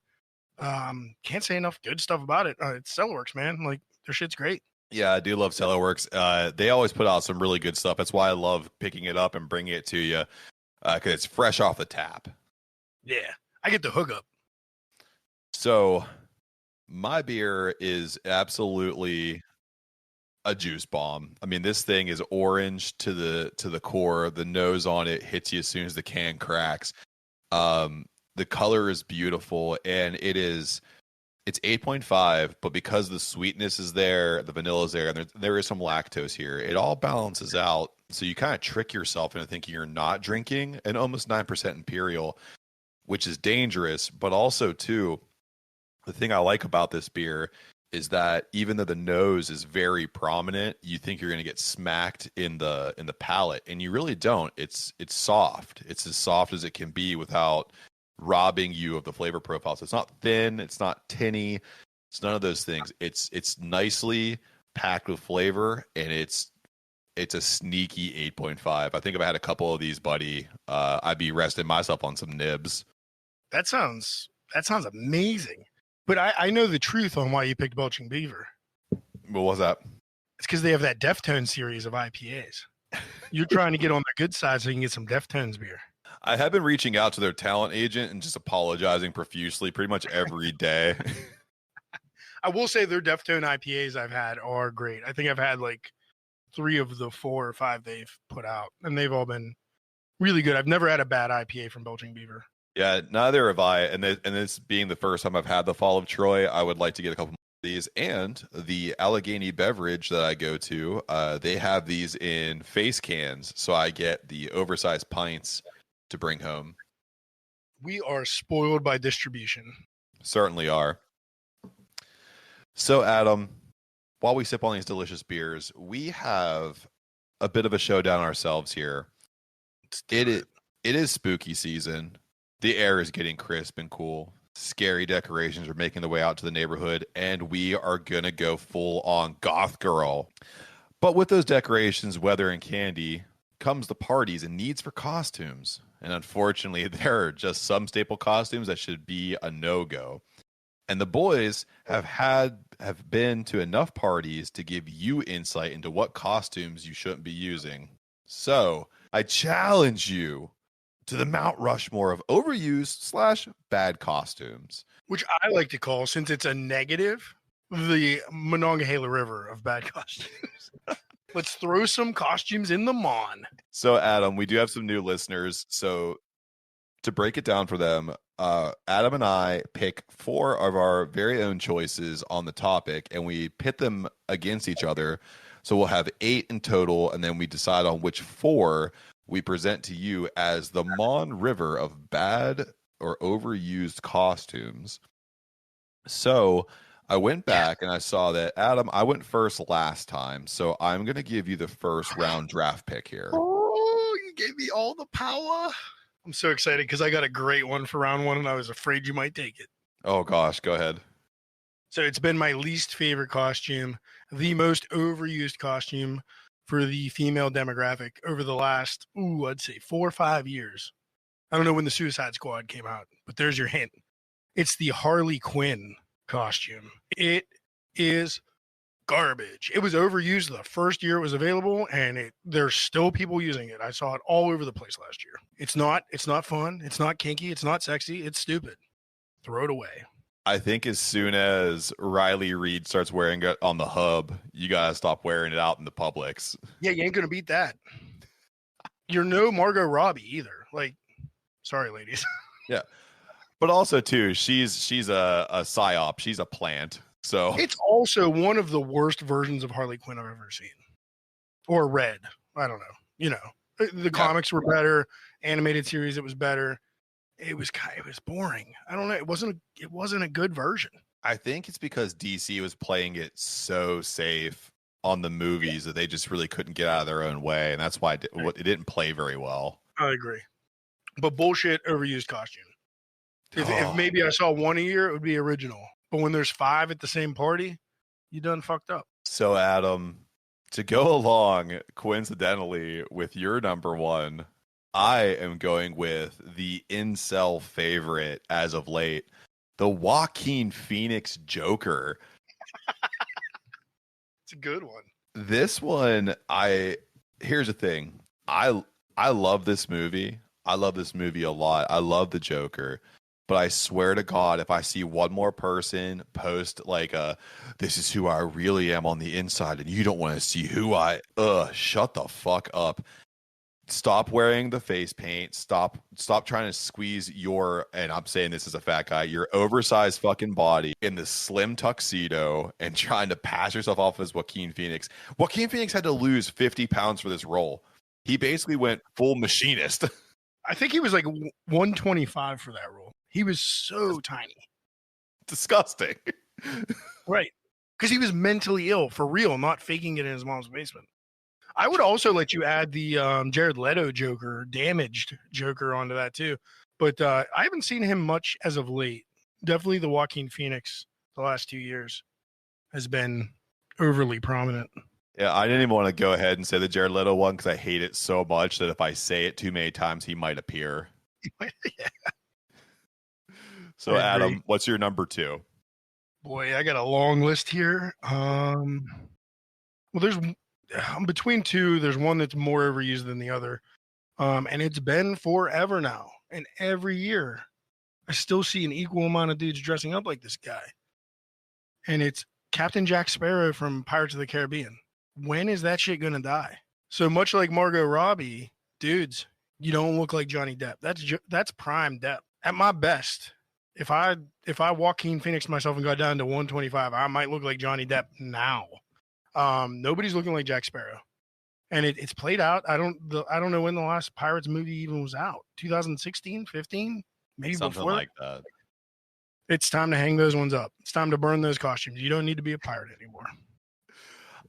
Speaker 1: Can't say enough good stuff about it. It's Cellar Works, man. Like, their shit's great.
Speaker 2: Yeah, I do love Cellar Works. They always put out some really good stuff. That's why I love picking it up and bringing it to you, because it's fresh off the tap.
Speaker 1: Yeah, I get the hookup.
Speaker 2: So my beer is absolutely a juice bomb. I mean, this thing is orange to the core. The nose on it hits you as soon as the can cracks. The color is beautiful, and it's 8.5, but because the sweetness is there, the vanilla is there, and there is some lactose here, it all balances out. So you kind of trick yourself into thinking you're not drinking an almost 9% imperial, which is dangerous. But also, too, the thing I like about this beer is that even though the nose is very prominent, you think you're going to get smacked in the palate, and you really don't. It's soft. It's as soft as it can be without robbing you of the flavor profile. So it's not thin, it's not tinny, it's none of those things. It's nicely packed with flavor, and it's a sneaky 8.5. I think if I had a couple of these, buddy, I'd be resting myself on some nibs.
Speaker 1: That sounds amazing. But I know the truth on why you picked Belching Beaver.
Speaker 2: What was that?
Speaker 1: It's because they have that Deftones series of IPAs. You're trying to get on the good side so you can get some Deftones beer.
Speaker 2: I have been reaching out to their talent agent and just apologizing profusely pretty much every day.
Speaker 1: I will say their Deftone IPAs I've had are great. I think I've had like 3 of the 4 or 5 they've put out, and they've all been really good. I've never had a bad IPA from Belching Beaver.
Speaker 2: Yeah, neither have I. And this being the first time I've had the Fall of Troy, I would like to get a couple more of these. And the Allegheny beverage that I go to, they have these in face cans, so I get the oversized pints to bring home.
Speaker 1: We are spoiled by distribution.
Speaker 2: Certainly are. So, Adam, while we sip on these delicious beers, we have a bit of a showdown ourselves here. It is spooky season. The air is getting crisp and cool. Scary decorations are making their way out to the neighborhood, and we are going to go full on goth girl. But with those decorations, weather, and candy comes the parties and needs for costumes. And unfortunately, there are just some staple costumes that should be a no-go. And the boys have been to enough parties to give you insight into what costumes you shouldn't be using. So I challenge you to the Mount Rushmore of overused / bad costumes.
Speaker 1: Which I like to call, since it's a negative, the Monongahela River of bad costumes. Let's throw some costumes in the Mon.
Speaker 2: So, Adam, we do have some new listeners. So to break it down for them, Adam and I pick 4 of our very own choices on the topic, and we pit them against each other. So we'll have 8 in total, and then we decide on which 4 we present to you as the Mon River of bad or overused costumes. So I went back and I saw that, Adam, I went first last time, so I'm going to give you the first round draft pick here.
Speaker 1: Oh, you gave me all the power. I'm so excited because I got a great one for round one, and I was afraid you might take it.
Speaker 2: Oh, gosh. Go ahead.
Speaker 1: So it's been my least favorite costume, the most overused costume for the female demographic over the last, I'd say 4 or 5 years. I don't know when the Suicide Squad came out, but there's your hint. It's the Harley Quinn costume. It is garbage. It was overused the first year it was available, and there's still people using it. I saw it all over the place last year. It's not fun. It's not kinky. It's not sexy. It's stupid. Throw it away.
Speaker 2: I think as soon as Riley Reid starts wearing it on the hub, you gotta stop wearing it out in the Publix.
Speaker 1: Yeah, you ain't gonna beat that. You're no Margot Robbie either. Like, sorry, ladies.
Speaker 2: Yeah, but also too, she's a psyop. She's a plant. So
Speaker 1: it's also one of the worst versions of Harley Quinn I've ever seen or read. I don't know. You know, the comics were better. Animated series, it was better. It was boring. I don't know. It wasn't a good version.
Speaker 2: I think it's because DC was playing it so safe on the movies that they just really couldn't get out of their own way, and that's why it didn't play very well.
Speaker 1: I agree. But bullshit, overused costume. If maybe I saw one a year, it would be original. But when there's 5 at the same party, you done fucked up.
Speaker 2: So Adam, to go along coincidentally with your number one, I am going with the incel favorite as of late, the Joaquin Phoenix Joker.
Speaker 1: It's a good one.
Speaker 2: This one, here's the thing. I love this movie. I love this movie a lot. I love the Joker. But I swear to God, if I see one more person post like this is who I really am on the inside and you don't want to see who shut the fuck up. Stop wearing the face paint. Stop trying to squeeze and I'm saying this as a fat guy, your oversized fucking body in the slim tuxedo and trying to pass yourself off as Joaquin Phoenix. Joaquin Phoenix had to lose 50 pounds for this role. He basically went full machinist.
Speaker 1: I think he was like 125 for that role. He was so tiny.
Speaker 2: Disgusting.
Speaker 1: Right. Because he was mentally ill, for real, not faking it in his mom's basement. I would also let you add the Jared Leto Joker, damaged Joker onto that too. But I haven't seen him much as of late. Definitely the Joaquin Phoenix the last 2 years has been overly prominent.
Speaker 2: Yeah, I didn't even want to go ahead and say the Jared Leto one because I hate it so much that if I say it too many times, he might appear.
Speaker 1: Yeah.
Speaker 2: So, Adam, what's your number 2?
Speaker 1: Boy, I got a long list here. Well, there's between 2. There's one that's more overused than the other, and it's been forever now. And every year, I still see an equal amount of dudes dressing up like this guy. And it's Captain Jack Sparrow from Pirates of the Caribbean. When is that shit gonna die? So much like Margot Robbie, dudes, you don't look like Johnny Depp. That's prime Depp. At my best, if I Joaquin Phoenix myself and got down to 125, I might look like Johnny Depp now. Nobody's looking like Jack Sparrow, and it's played out. I don't know when the last Pirates movie even was out. 2016, 15, maybe
Speaker 2: something
Speaker 1: before.
Speaker 2: Like that.
Speaker 1: It's time to hang those ones up. It's time to burn those costumes. You don't need to be a pirate anymore.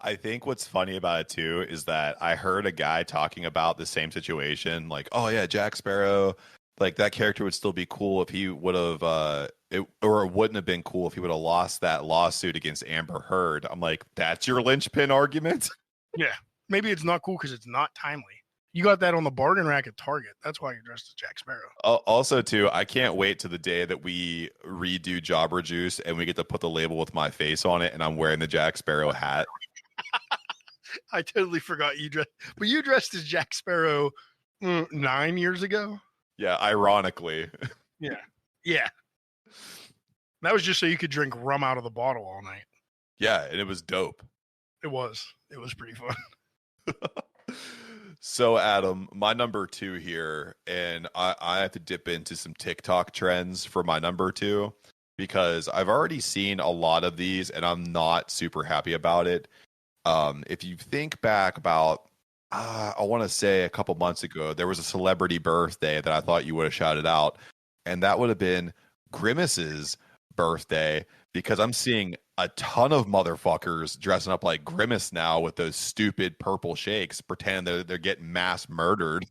Speaker 2: I think what's funny about it too is that I heard a guy talking about the same situation, like, oh yeah, Jack Sparrow, like that character would still be cool if he would have, it wouldn't have been cool if he would have lost that lawsuit against Amber Heard. I'm like, that's your linchpin argument?
Speaker 1: Yeah, maybe it's not cool because it's not timely. You got that on the bargain rack at Target. That's why you're dressed as Jack Sparrow.
Speaker 2: Also, too, I can't wait to the day that we redo Jabra Juice and we get to put the label with my face on it and I'm wearing the Jack Sparrow hat.
Speaker 1: I totally forgot you dressed. But you dressed as Jack Sparrow 9 years ago?
Speaker 2: Yeah, ironically.
Speaker 1: Yeah. That was just so you could drink rum out of the bottle all night.
Speaker 2: Yeah, and it was dope.
Speaker 1: It was pretty fun.
Speaker 2: So, Adam, my number 2 here, and I have to dip into some TikTok trends for my number 2 because I've already seen a lot of these and I'm not super happy about it. If you think back about, I want to say a couple months ago, there was a celebrity birthday that I thought you would have shouted out, and that would have been Grimace's birthday because I'm seeing a ton of motherfuckers dressing up like Grimace now with those stupid purple shakes, pretending that they're getting mass murdered.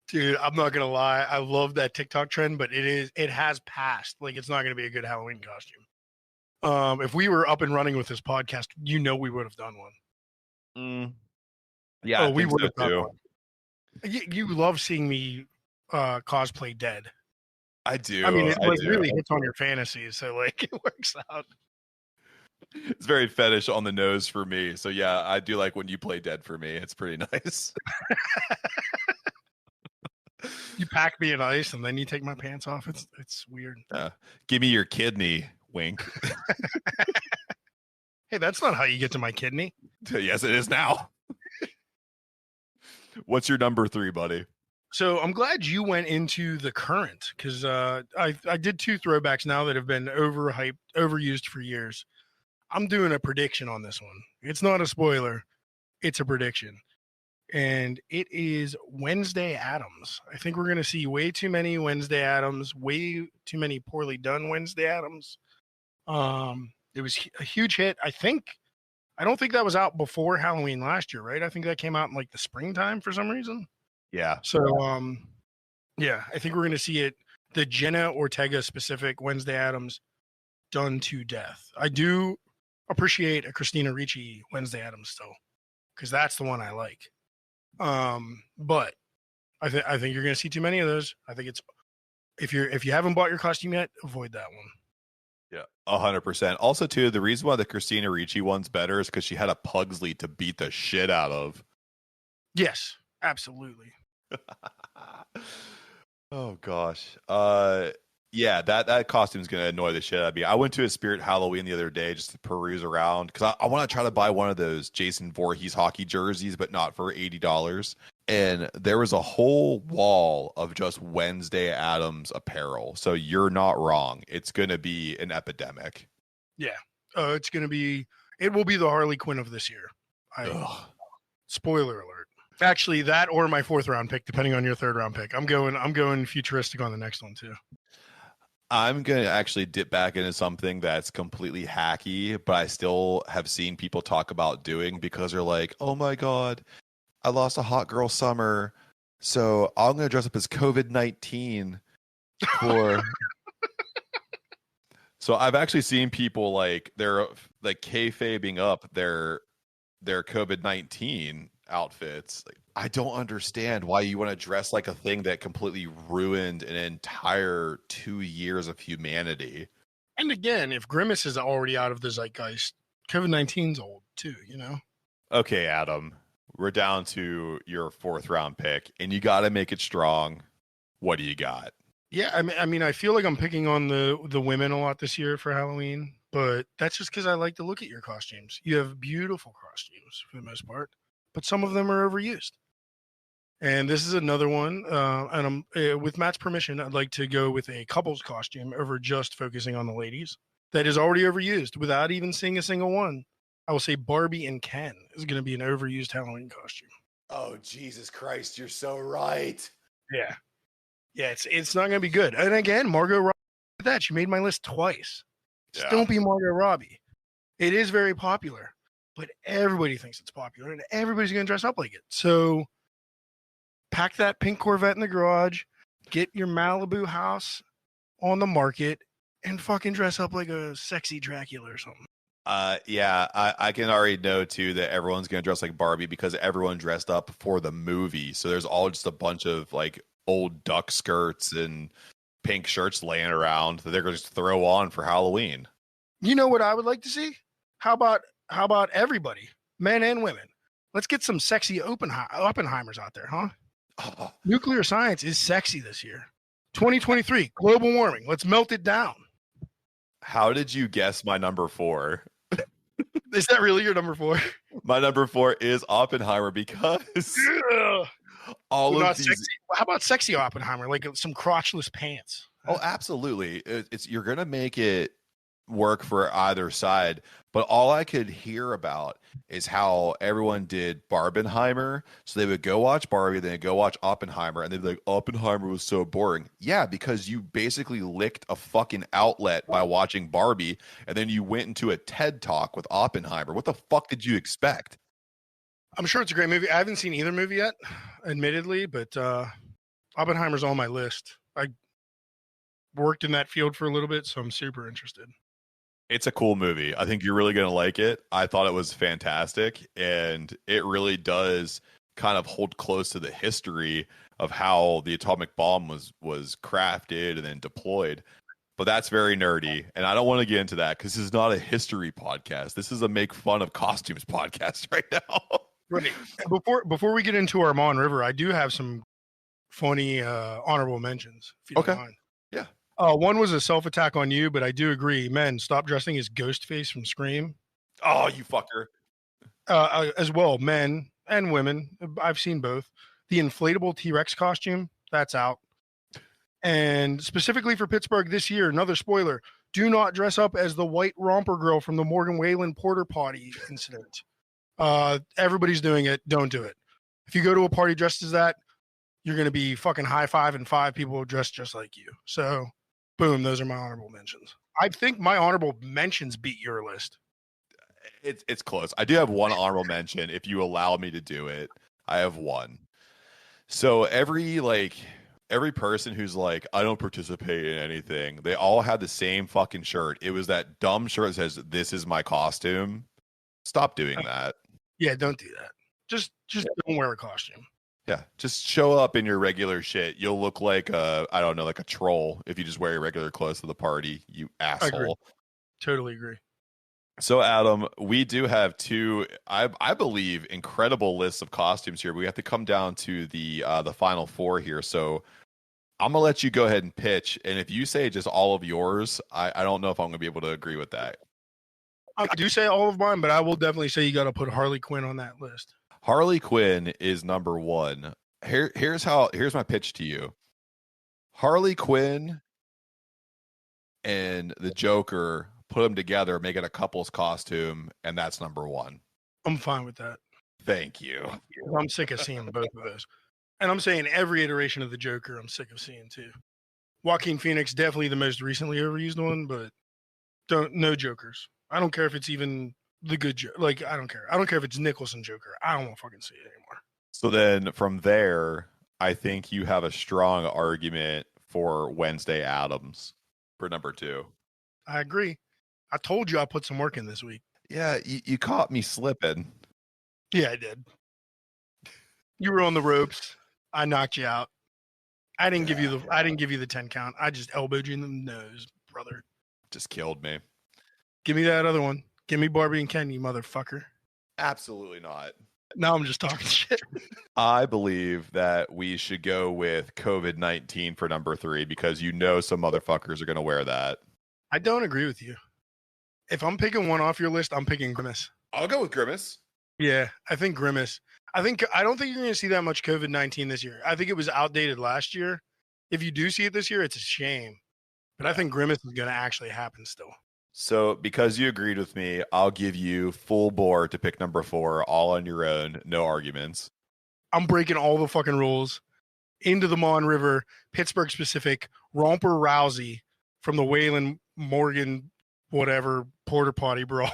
Speaker 1: Dude, I'm not gonna lie. I love that TikTok trend, but it has passed. Like, it's not gonna be a good Halloween costume. If we were up and running with this podcast, we would have done one.
Speaker 2: Yeah,
Speaker 1: we would have done
Speaker 2: too.
Speaker 1: one. You love seeing me cosplay dead.
Speaker 2: I do.
Speaker 1: I mean, it really hits on your fantasies, so like it works out.
Speaker 2: It's very fetish on the nose for me. So yeah, I do like when you play dead for me. It's pretty nice.
Speaker 1: You pack me in ice and then you take my pants off. It's weird.
Speaker 2: Give me your kidney, wink.
Speaker 1: Hey, that's not how you get to my kidney.
Speaker 2: Yes, it is now. What's your number 3, buddy?
Speaker 1: So I'm glad you went into the current, because I did 2 throwbacks now that have been overhyped, overused for years. I'm doing a prediction on this one. It's not a spoiler. It's a prediction. And it is Wednesday Addams. I think we're going to see way too many Wednesday Addams, way too many poorly done Wednesday Addams. It was a huge hit. I don't think that was out before Halloween last year, right? I think that came out in like the springtime for some reason.
Speaker 2: Yeah.
Speaker 1: So, yeah, I think we're going to see it, the Jenna Ortega specific Wednesday Addams, done to death. I do appreciate a Christina Ricci Wednesday Addams still, because that's the one I like. But I think you're going to see too many of those. I think it's, if you haven't bought your costume yet, avoid that one.
Speaker 2: Yeah, 100%. Also, too, the reason why the Christina Ricci one's better is because she had a Pugsley to beat the shit out of.
Speaker 1: Yes, absolutely.
Speaker 2: Oh gosh. Yeah, that costume's gonna annoy the shit out of me. I went to a Spirit Halloween the other day just to peruse around because I want to try to buy one of those Jason Voorhees hockey jerseys, but not for $80. And there was a whole wall of just Wednesday Addams apparel. So you're not wrong. It's gonna be an epidemic.
Speaker 1: Yeah. It will be the Harley Quinn of this year. Spoiler alert. Actually, that or my 4th round pick, depending on your 3rd round pick. I'm going futuristic on the next one too.
Speaker 2: I'm going to actually dip back into something that's completely hacky, but I still have seen people talk about doing because they're like, oh my God, I lost a hot girl summer. So I'm going to dress up as COVID-19 for. So I've actually seen people they're like kayfabing up their COVID-19 outfits. Like, I don't understand why you want to dress like a thing that completely ruined an entire 2 years of humanity.
Speaker 1: And again, if Grimace is already out of the zeitgeist, COVID-19's old too,
Speaker 2: Okay, Adam, we're down to your 4th round pick, and you got to make it strong. What do you got?
Speaker 1: Yeah, I mean, I feel like I'm picking on the women a lot this year for Halloween, but that's just because I like to look at your costumes. You have beautiful costumes for the most part, but some of them are overused. And this is another one. And I'm with Matt's permission, I'd like to go with a couple's costume over just focusing on the ladies. That is already overused without even seeing a single one. I will say Barbie and Ken is going to be an overused Halloween costume.
Speaker 2: Oh, Jesus Christ, you're so right.
Speaker 1: Yeah. Yeah, it's not going to be good. And again, Margot Robbie did that. She made my list twice. Just don't be Margot Robbie. It is very popular, but everybody thinks it's popular, and everybody's going to dress up like it. So pack that pink Corvette in the garage, get your Malibu house on the market, and fucking dress up like a sexy Dracula or something.
Speaker 2: Yeah, I can already know too that everyone's going to dress like Barbie because everyone dressed up for the movie. So there's all just a bunch of like old duck skirts and pink shirts laying around that they're going to just throw on for Halloween.
Speaker 1: You know what I would like to see? How about everybody, men and women? Let's get some sexy Oppenheimers out there, huh?
Speaker 2: Oh.
Speaker 1: Nuclear science is sexy this year. 2023, global warming. Let's melt it down.
Speaker 2: How did you guess my number 4?
Speaker 1: Is that really your number 4?
Speaker 2: My number 4 is Oppenheimer because all of these.
Speaker 1: Sexy. How about sexy Oppenheimer? Like some crotchless pants.
Speaker 2: Oh, absolutely. You're gonna make it work for either side, but all I could hear about is how everyone did Barbenheimer. So they would go watch Barbie, then they'd go watch Oppenheimer, and they'd be like, Oppenheimer was so boring. Yeah, because you basically licked a fucking outlet by watching Barbie, and then you went into a TED Talk with Oppenheimer. What the fuck did you expect?
Speaker 1: I'm sure it's a great movie. I haven't seen either movie yet, admittedly, but Oppenheimer's on my list. I worked in that field for a little bit, so I'm super interested.
Speaker 2: It's a cool movie. I think you're really going to like it. I thought it was fantastic, and it really does kind of hold close to the history of how the atomic bomb was crafted and then deployed. But that's very nerdy, and I don't want to get into that because this is not a history podcast. This is a make fun of costumes podcast right now.
Speaker 1: Right. Before we get into our Mon River, I do have some funny honorable mentions. If you don't mind.
Speaker 2: Yeah.
Speaker 1: One was a self-attack on you, but I do agree. Men, stop dressing as Ghostface from Scream.
Speaker 2: Oh, you fucker.
Speaker 1: As well, men and women. I've seen both. The inflatable T-Rex costume, that's out. And specifically for Pittsburgh this year, another spoiler, do not dress up as the white romper girl from the Morgan Whalen porter potty incident. Everybody's doing it. Don't do it. If you go to a party dressed as that, you're going to be fucking high-fiving 5 people dressed just like you. So, boom, those are my honorable mentions. I think my honorable mentions beat your list.
Speaker 2: It's close. I do have one honorable mention. If you allow me to do it, I have one. So every person who's like, I don't participate in anything, they all had the same fucking shirt. It was that dumb shirt that says, this is my costume. Stop doing that.
Speaker 1: Yeah, don't do that. Just don't wear a costume.
Speaker 2: Yeah, just show up in your regular shit. You'll look like like a troll if you just wear your regular clothes to the party, you asshole.
Speaker 1: Agree. Totally agree.
Speaker 2: So, Adam, we do have two, I believe, incredible lists of costumes here. We have to come down to the final 4 here. So I'm going to let you go ahead and pitch. And if you say just all of yours, I don't know if I'm going to be able to agree with that.
Speaker 1: I do say all of mine, but I will definitely say you got to put Harley Quinn on that list.
Speaker 2: Harley Quinn is number 1. Here's my pitch to you. Harley Quinn and the Joker, put them together, make it a couple's costume, and that's number 1.
Speaker 1: I'm fine with that.
Speaker 2: Thank you.
Speaker 1: I'm sick of seeing both of those. And I'm saying every iteration of the Joker I'm sick of seeing too. Joaquin Phoenix, definitely the most recently overused one, but no Jokers. I don't care if it's even the good Joker. Like, I don't care. I don't care if it's Nicholson Joker. I don't want to fucking see it anymore.
Speaker 2: So then from there, I think you have a strong argument for Wednesday Addams for number 2.
Speaker 1: I agree. I told you I put some work in this week.
Speaker 2: Yeah, you caught me slipping.
Speaker 1: Yeah, I did. You were on the ropes. I knocked you out. I didn't give you the 10 count. I just elbowed you in the nose, brother.
Speaker 2: Just killed me.
Speaker 1: Give me that other one. Give me Barbie and Ken, you motherfucker.
Speaker 2: Absolutely not.
Speaker 1: Now I'm just talking shit.
Speaker 2: I believe that we should go with COVID-19 for number 3 because some motherfuckers are going to wear that.
Speaker 1: I don't agree with you. If I'm picking one off your list, I'm picking Grimace.
Speaker 2: I'll go with Grimace.
Speaker 1: Yeah, I think Grimace. I don't think you're going to see that much COVID-19 this year. I think it was outdated last year. If you do see it this year, it's a shame. But I think Grimace is going to actually happen still.
Speaker 2: So because you agreed with me, I'll give you full bore to pick number 4, all on your own, no arguments.
Speaker 1: I'm breaking all the fucking rules. Into the Mon River, Pittsburgh specific, Rhonda Rousey from the Whalen Morgan, whatever, porter potty brawl.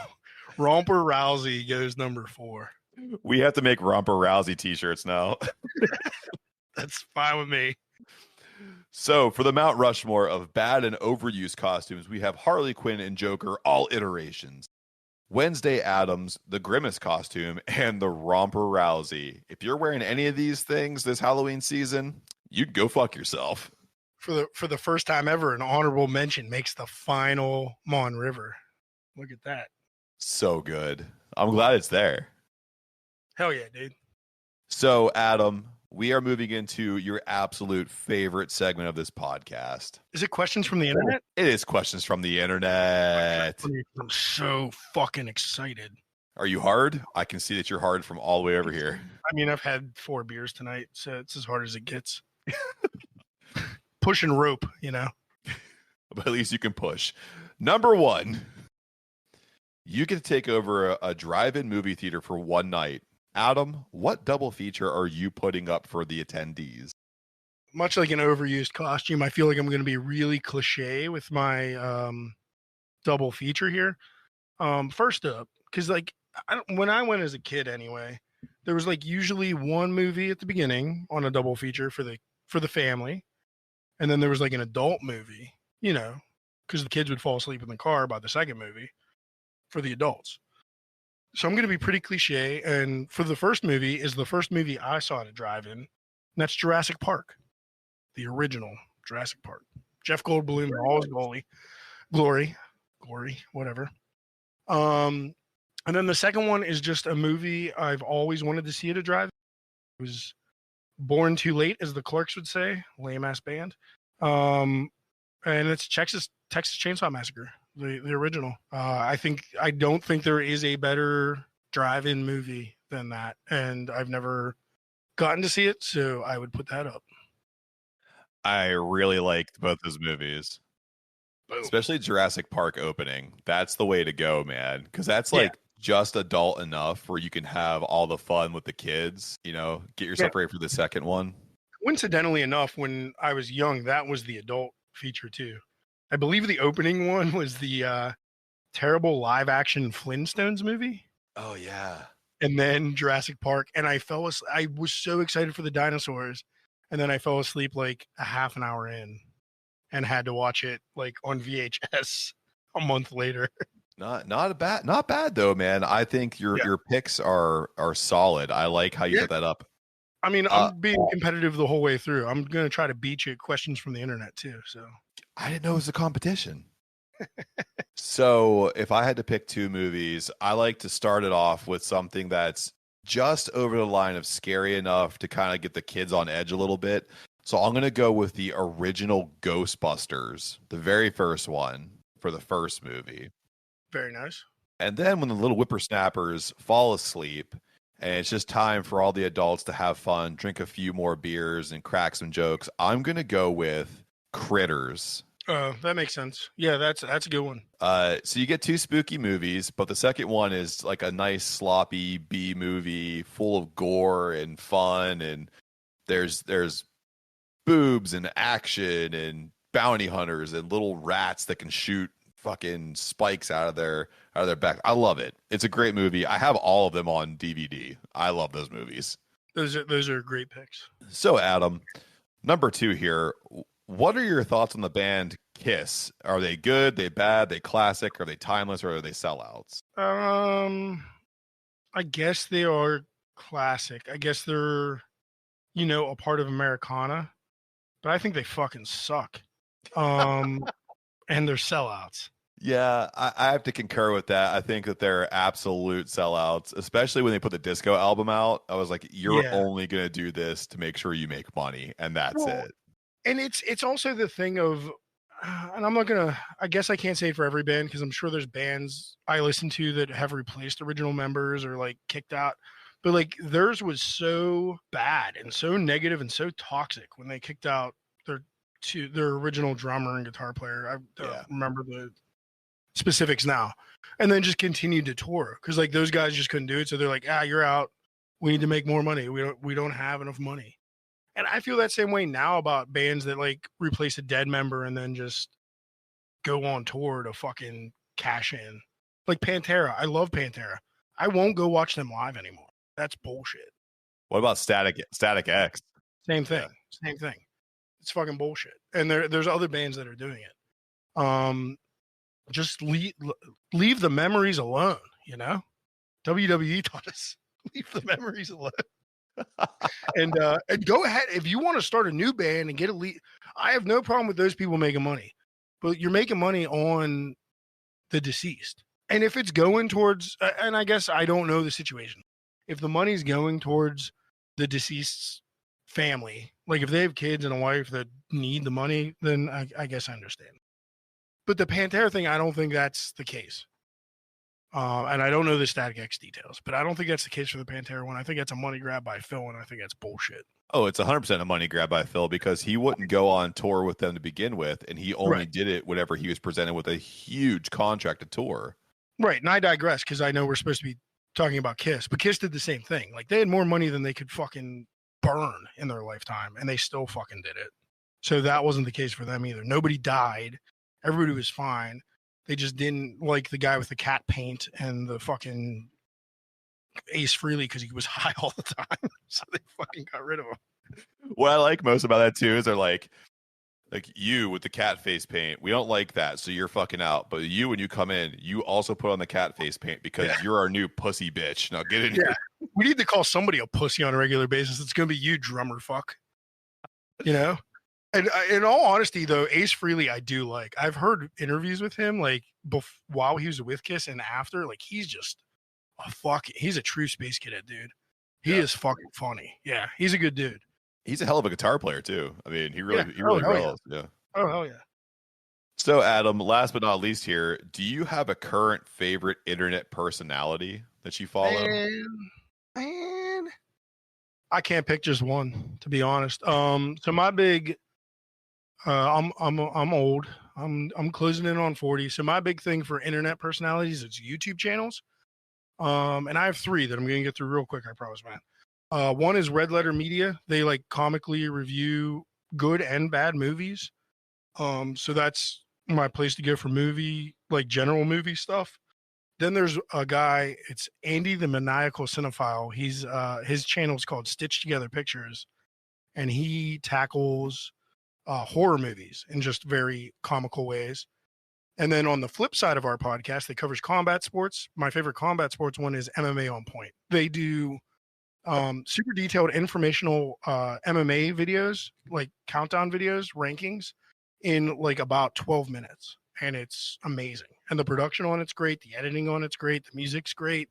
Speaker 1: Rhonda Rousey goes number 4.
Speaker 2: We have to make Rhonda Rousey t-shirts now.
Speaker 1: That's fine with me.
Speaker 2: So for the Mount Rushmore of bad and overused costumes, we have Harley Quinn and Joker, all iterations. Wednesday Addams, the Grimace costume, and the Romper Rousey. If you're wearing any of these things this Halloween season, you'd go fuck yourself.
Speaker 1: For the first time ever, an honorable mention makes the final Mon River. Look at that.
Speaker 2: So good. I'm glad it's there.
Speaker 1: Hell yeah, dude.
Speaker 2: So, Adam, we are moving into your absolute favorite segment of this podcast.
Speaker 1: Is it questions from the internet?
Speaker 2: It is questions from the internet.
Speaker 1: I'm so fucking excited.
Speaker 2: Are you hard? I can see that you're hard from all the way over here.
Speaker 1: I mean, I've had 4 beers tonight, so it's as hard as it gets. Pushing rope, you know.
Speaker 2: But at least you can push. Number one, you get to take over a drive-in movie theater for one night. Adam, what double feature are you putting up for the attendees?
Speaker 1: Much like an overused costume, I feel like I'm going to be really cliche with my double feature here. First up, because like when I went as a kid anyway, there was like usually one movie at the beginning on a double feature for the family, and then there was like an adult movie, because the kids would fall asleep in the car by the second movie for the adults. So I'm going to be pretty cliche, and for the first movie is the first movie I saw at a drive-in, and that's Jurassic Park, the original Jurassic Park. Jeff Goldblum in all his glory, whatever. And then the second one is just a movie I've always wanted to see at a drive-in. It was Born Too Late, as the Clerks would say, lame-ass band. And it's Texas Chainsaw Massacre, the original. I don't think there is a better drive-in movie than that, and I've never gotten to see it, so I would put that up.
Speaker 2: I really liked both those movies. Boom. Especially Jurassic Park opening. That's the way to go, man, because that's like just adult enough where you can have all the fun with the kids, get yourself ready for the second one.
Speaker 1: Coincidentally enough, when I was young, that was the adult feature too. I believe the opening one was the terrible live action Flintstones movie.
Speaker 2: Oh yeah.
Speaker 1: And then Jurassic Park, and I was so excited for the dinosaurs, and then I fell asleep like a half an hour in and had to watch it like on VHS a month later.
Speaker 2: Not bad though, man. I think your picks are solid. I like how you set that up.
Speaker 1: I mean, I'm being competitive the whole way through. I'm going to try to beat you at questions from the internet too. So
Speaker 2: I didn't know it was a competition. So if I had to pick two movies, I like to start it off with something that's just over the line of scary enough to kind of get the kids on edge a little bit. So I'm going to go with the original Ghostbusters, the very first one for the first movie.
Speaker 1: Very nice.
Speaker 2: And then when the little whippersnappers fall asleep and it's just time for all the adults to have fun, drink a few more beers and crack some jokes, I'm going to go with Critters.
Speaker 1: Oh, that makes sense. Yeah, that's a good one.
Speaker 2: So you get two spooky movies, but the second one is like a nice sloppy B movie full of gore and fun, and there's boobs and action and bounty hunters and little rats that can shoot fucking spikes out of their back. I love it. It's a great movie. I have all of them on DVD. I love those movies.
Speaker 1: Those are great picks.
Speaker 2: So Adam, number 2 here. What are your thoughts on the band Kiss? Are they good? They bad? They classic? Are they timeless? Or are they sellouts?
Speaker 1: I guess they are classic. I guess they're, a part of Americana, but I think they fucking suck. And they're sellouts.
Speaker 2: Yeah, I have to concur with that. I think that they're absolute sellouts, especially when they put the disco album out. I was like, you're only going to do this to make sure you make money, and that's it.
Speaker 1: And it's also the thing of, and I'm not going to, I guess I can't say for every band, because I'm sure there's bands I listen to that have replaced original members or like kicked out. But like theirs was so bad and so negative and so toxic when they kicked out their original drummer and guitar player. I don't remember the specifics now. And then just continued to tour because like those guys just couldn't do it. So they're like, you're out. We need to make more money. We don't have enough money. And I feel that same way now about bands that like replace a dead member and then just go on tour to fucking cash in. Like Pantera. I love Pantera. I won't go watch them live anymore. That's bullshit.
Speaker 2: What about Static X?
Speaker 1: Same thing. Yeah. Same thing. It's fucking bullshit. And there's other bands that are doing it. Just leave the memories alone, WWE taught us. Leave the memories alone. and go ahead if you want to start a new band and get a lead. I have no problem with those people making money, but you're making money on the deceased. And if it's going towards, and I guess I don't know the situation, if the money's going towards the deceased's family, like if they have kids and a wife that need the money, then I guess I understand. But the Pantera thing, I don't think that's the case. And I don't know the Static X details, but I don't think that's the case for the Pantera one. I think that's a money grab by Phil, and I think that's bullshit.
Speaker 2: Oh, it's 100% a money grab by Phil because he wouldn't go on tour with them to begin with, and he only did it whenever he was presented with a huge contract to tour.
Speaker 1: Right, and I digress because I know we're supposed to be talking about Kiss, but Kiss did the same thing. Like, they had more money than they could fucking burn in their lifetime, and they still fucking did it. So that wasn't the case for them either. Nobody died. Everybody was fine. They just didn't like the guy with the cat paint and the fucking Ace Frehley because he was high all the time. So they fucking got rid of him.
Speaker 2: What I like most about that too is they're like you with the cat face paint. We don't like that, so you're fucking out. But you, when you come in, you also put on the cat face paint because you're our new pussy bitch. Now get in here.
Speaker 1: We need to call somebody a pussy on a regular basis. It's gonna be you, drummer fuck. You know. And in all honesty, though, Ace Frehley, I do like. I've heard interviews with him, like while he was with Kiss and after. Like, he's just he's a true space cadet, dude. He is fucking funny. Yeah, he's a good dude.
Speaker 2: He's a hell of a guitar player too. I mean, he really will. Yeah.
Speaker 1: Oh hell yeah.
Speaker 2: So, Adam, last but not least here, do you have a current favorite internet personality that you follow?
Speaker 1: Man, I can't pick just one, to be honest. So my big. I'm old. I'm closing in on 40. So my big thing for internet personalities is YouTube channels. And I have 3 that I'm going to get through real quick. I promise, man. One is Red Letter Media. They like comically review good and bad movies. So that's my place to go for movie, like general movie stuff. Then there's a guy. It's Andy the Maniacal Cinephile. He's his channel is called Stitch Together Pictures, and he tackles horror movies in just very comical ways. And then on the flip side of our podcast, that covers combat sports. My favorite combat sports one is MMA On Point. They do super detailed informational MMA videos, like countdown videos, rankings in like about 12 minutes. And it's amazing. And the production on it's great. The editing on it's great. The music's great.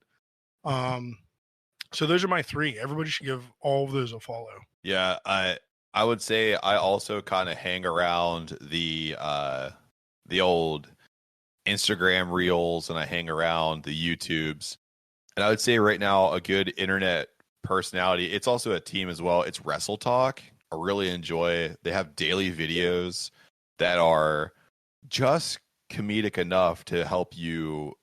Speaker 1: So those are my 3. Everybody should give all of those a follow.
Speaker 2: Yeah, I would say I also kind of hang around the old Instagram reels, and I hang around the YouTubes. And I would say right now a good internet personality, it's also a team as well. It's Wrestle Talk. I really enjoy. They have daily videos that are just comedic enough to help you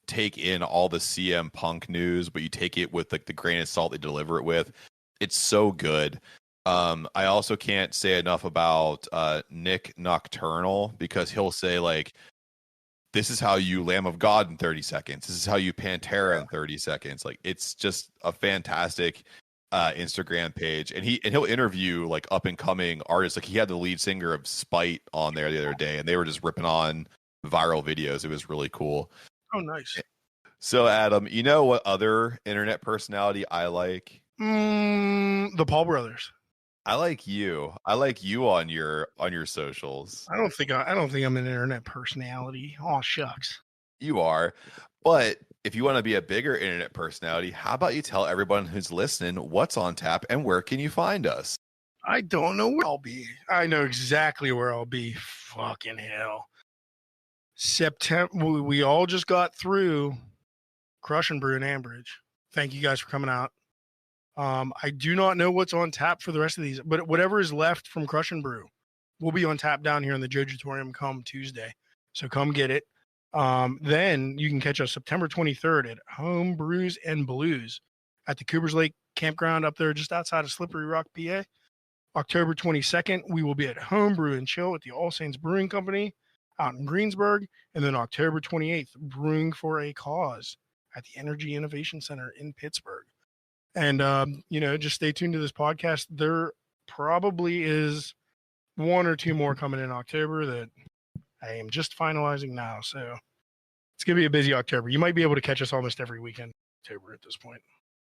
Speaker 2: take in all the CM Punk news, but you take it with like the grain of salt they deliver it with. It's so good. I also can't say enough about Nick Nocturnal, because he'll say like, this is how you Lamb of God in 30 seconds. This is how you Pantera in 30 seconds. Like, it's just a fantastic Instagram page. And he'll interview like up and coming artists. Like, he had the lead singer of Spite on there the other day, and they were just ripping on viral videos. It was really cool.
Speaker 1: Oh, nice.
Speaker 2: So, Adam, you know what other internet personality I like?
Speaker 1: The Paul Brothers.
Speaker 2: I like you. I like you on your socials.
Speaker 1: I don't think I'm an internet personality. Oh, shucks.
Speaker 2: You are. But if you want to be a bigger internet personality, how about you tell everyone who's listening what's on tap and where can you find us?
Speaker 1: I don't know where I'll be. I know exactly where I'll be. Fucking hell. September. We all just got through Crush and Brew in Ambridge. Thank you guys for coming out. I do not know what's on tap for the rest of these, but whatever is left from Crush and Brew will be on tap down here in the Jojitorium come Tuesday. So come get it. Then you can catch us September 23rd at Home Brews and Blues at the Coopers Lake Campground up there just outside of Slippery Rock, PA. October 22nd, we will be at Home Brew and Chill at the All Saints Brewing Company out in Greensburg. And then October 28th, Brewing for a Cause at the Energy Innovation Center in Pittsburgh. And, just stay tuned to this podcast. There probably is 1 or 2 more coming in October that I am just finalizing now. So it's going to be a busy October. You might be able to catch us almost every weekend in October at this point.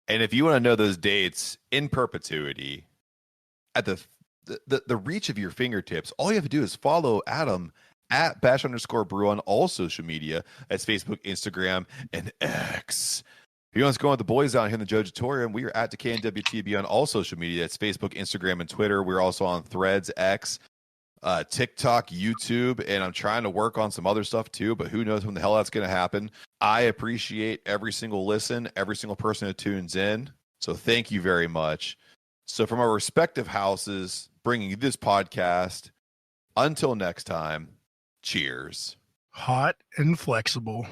Speaker 2: And if you want to know those dates in perpetuity at the reach of your fingertips, all you have to do is follow Adam at @bash_brew on all social media. That's Facebook, Instagram, and X. If you want to go with the boys down here in the Jojitorium, we are at DWTB on all social media. That's Facebook, Instagram, and Twitter. We're also on Threads, X. TikTok, YouTube, and I'm trying to work on some other stuff too, but who knows when the hell that's going to happen. I appreciate every single listen, every single person who tunes in. So thank you very much. So from our respective houses, bringing you this podcast, until next time, cheers.
Speaker 1: Hot and flexible.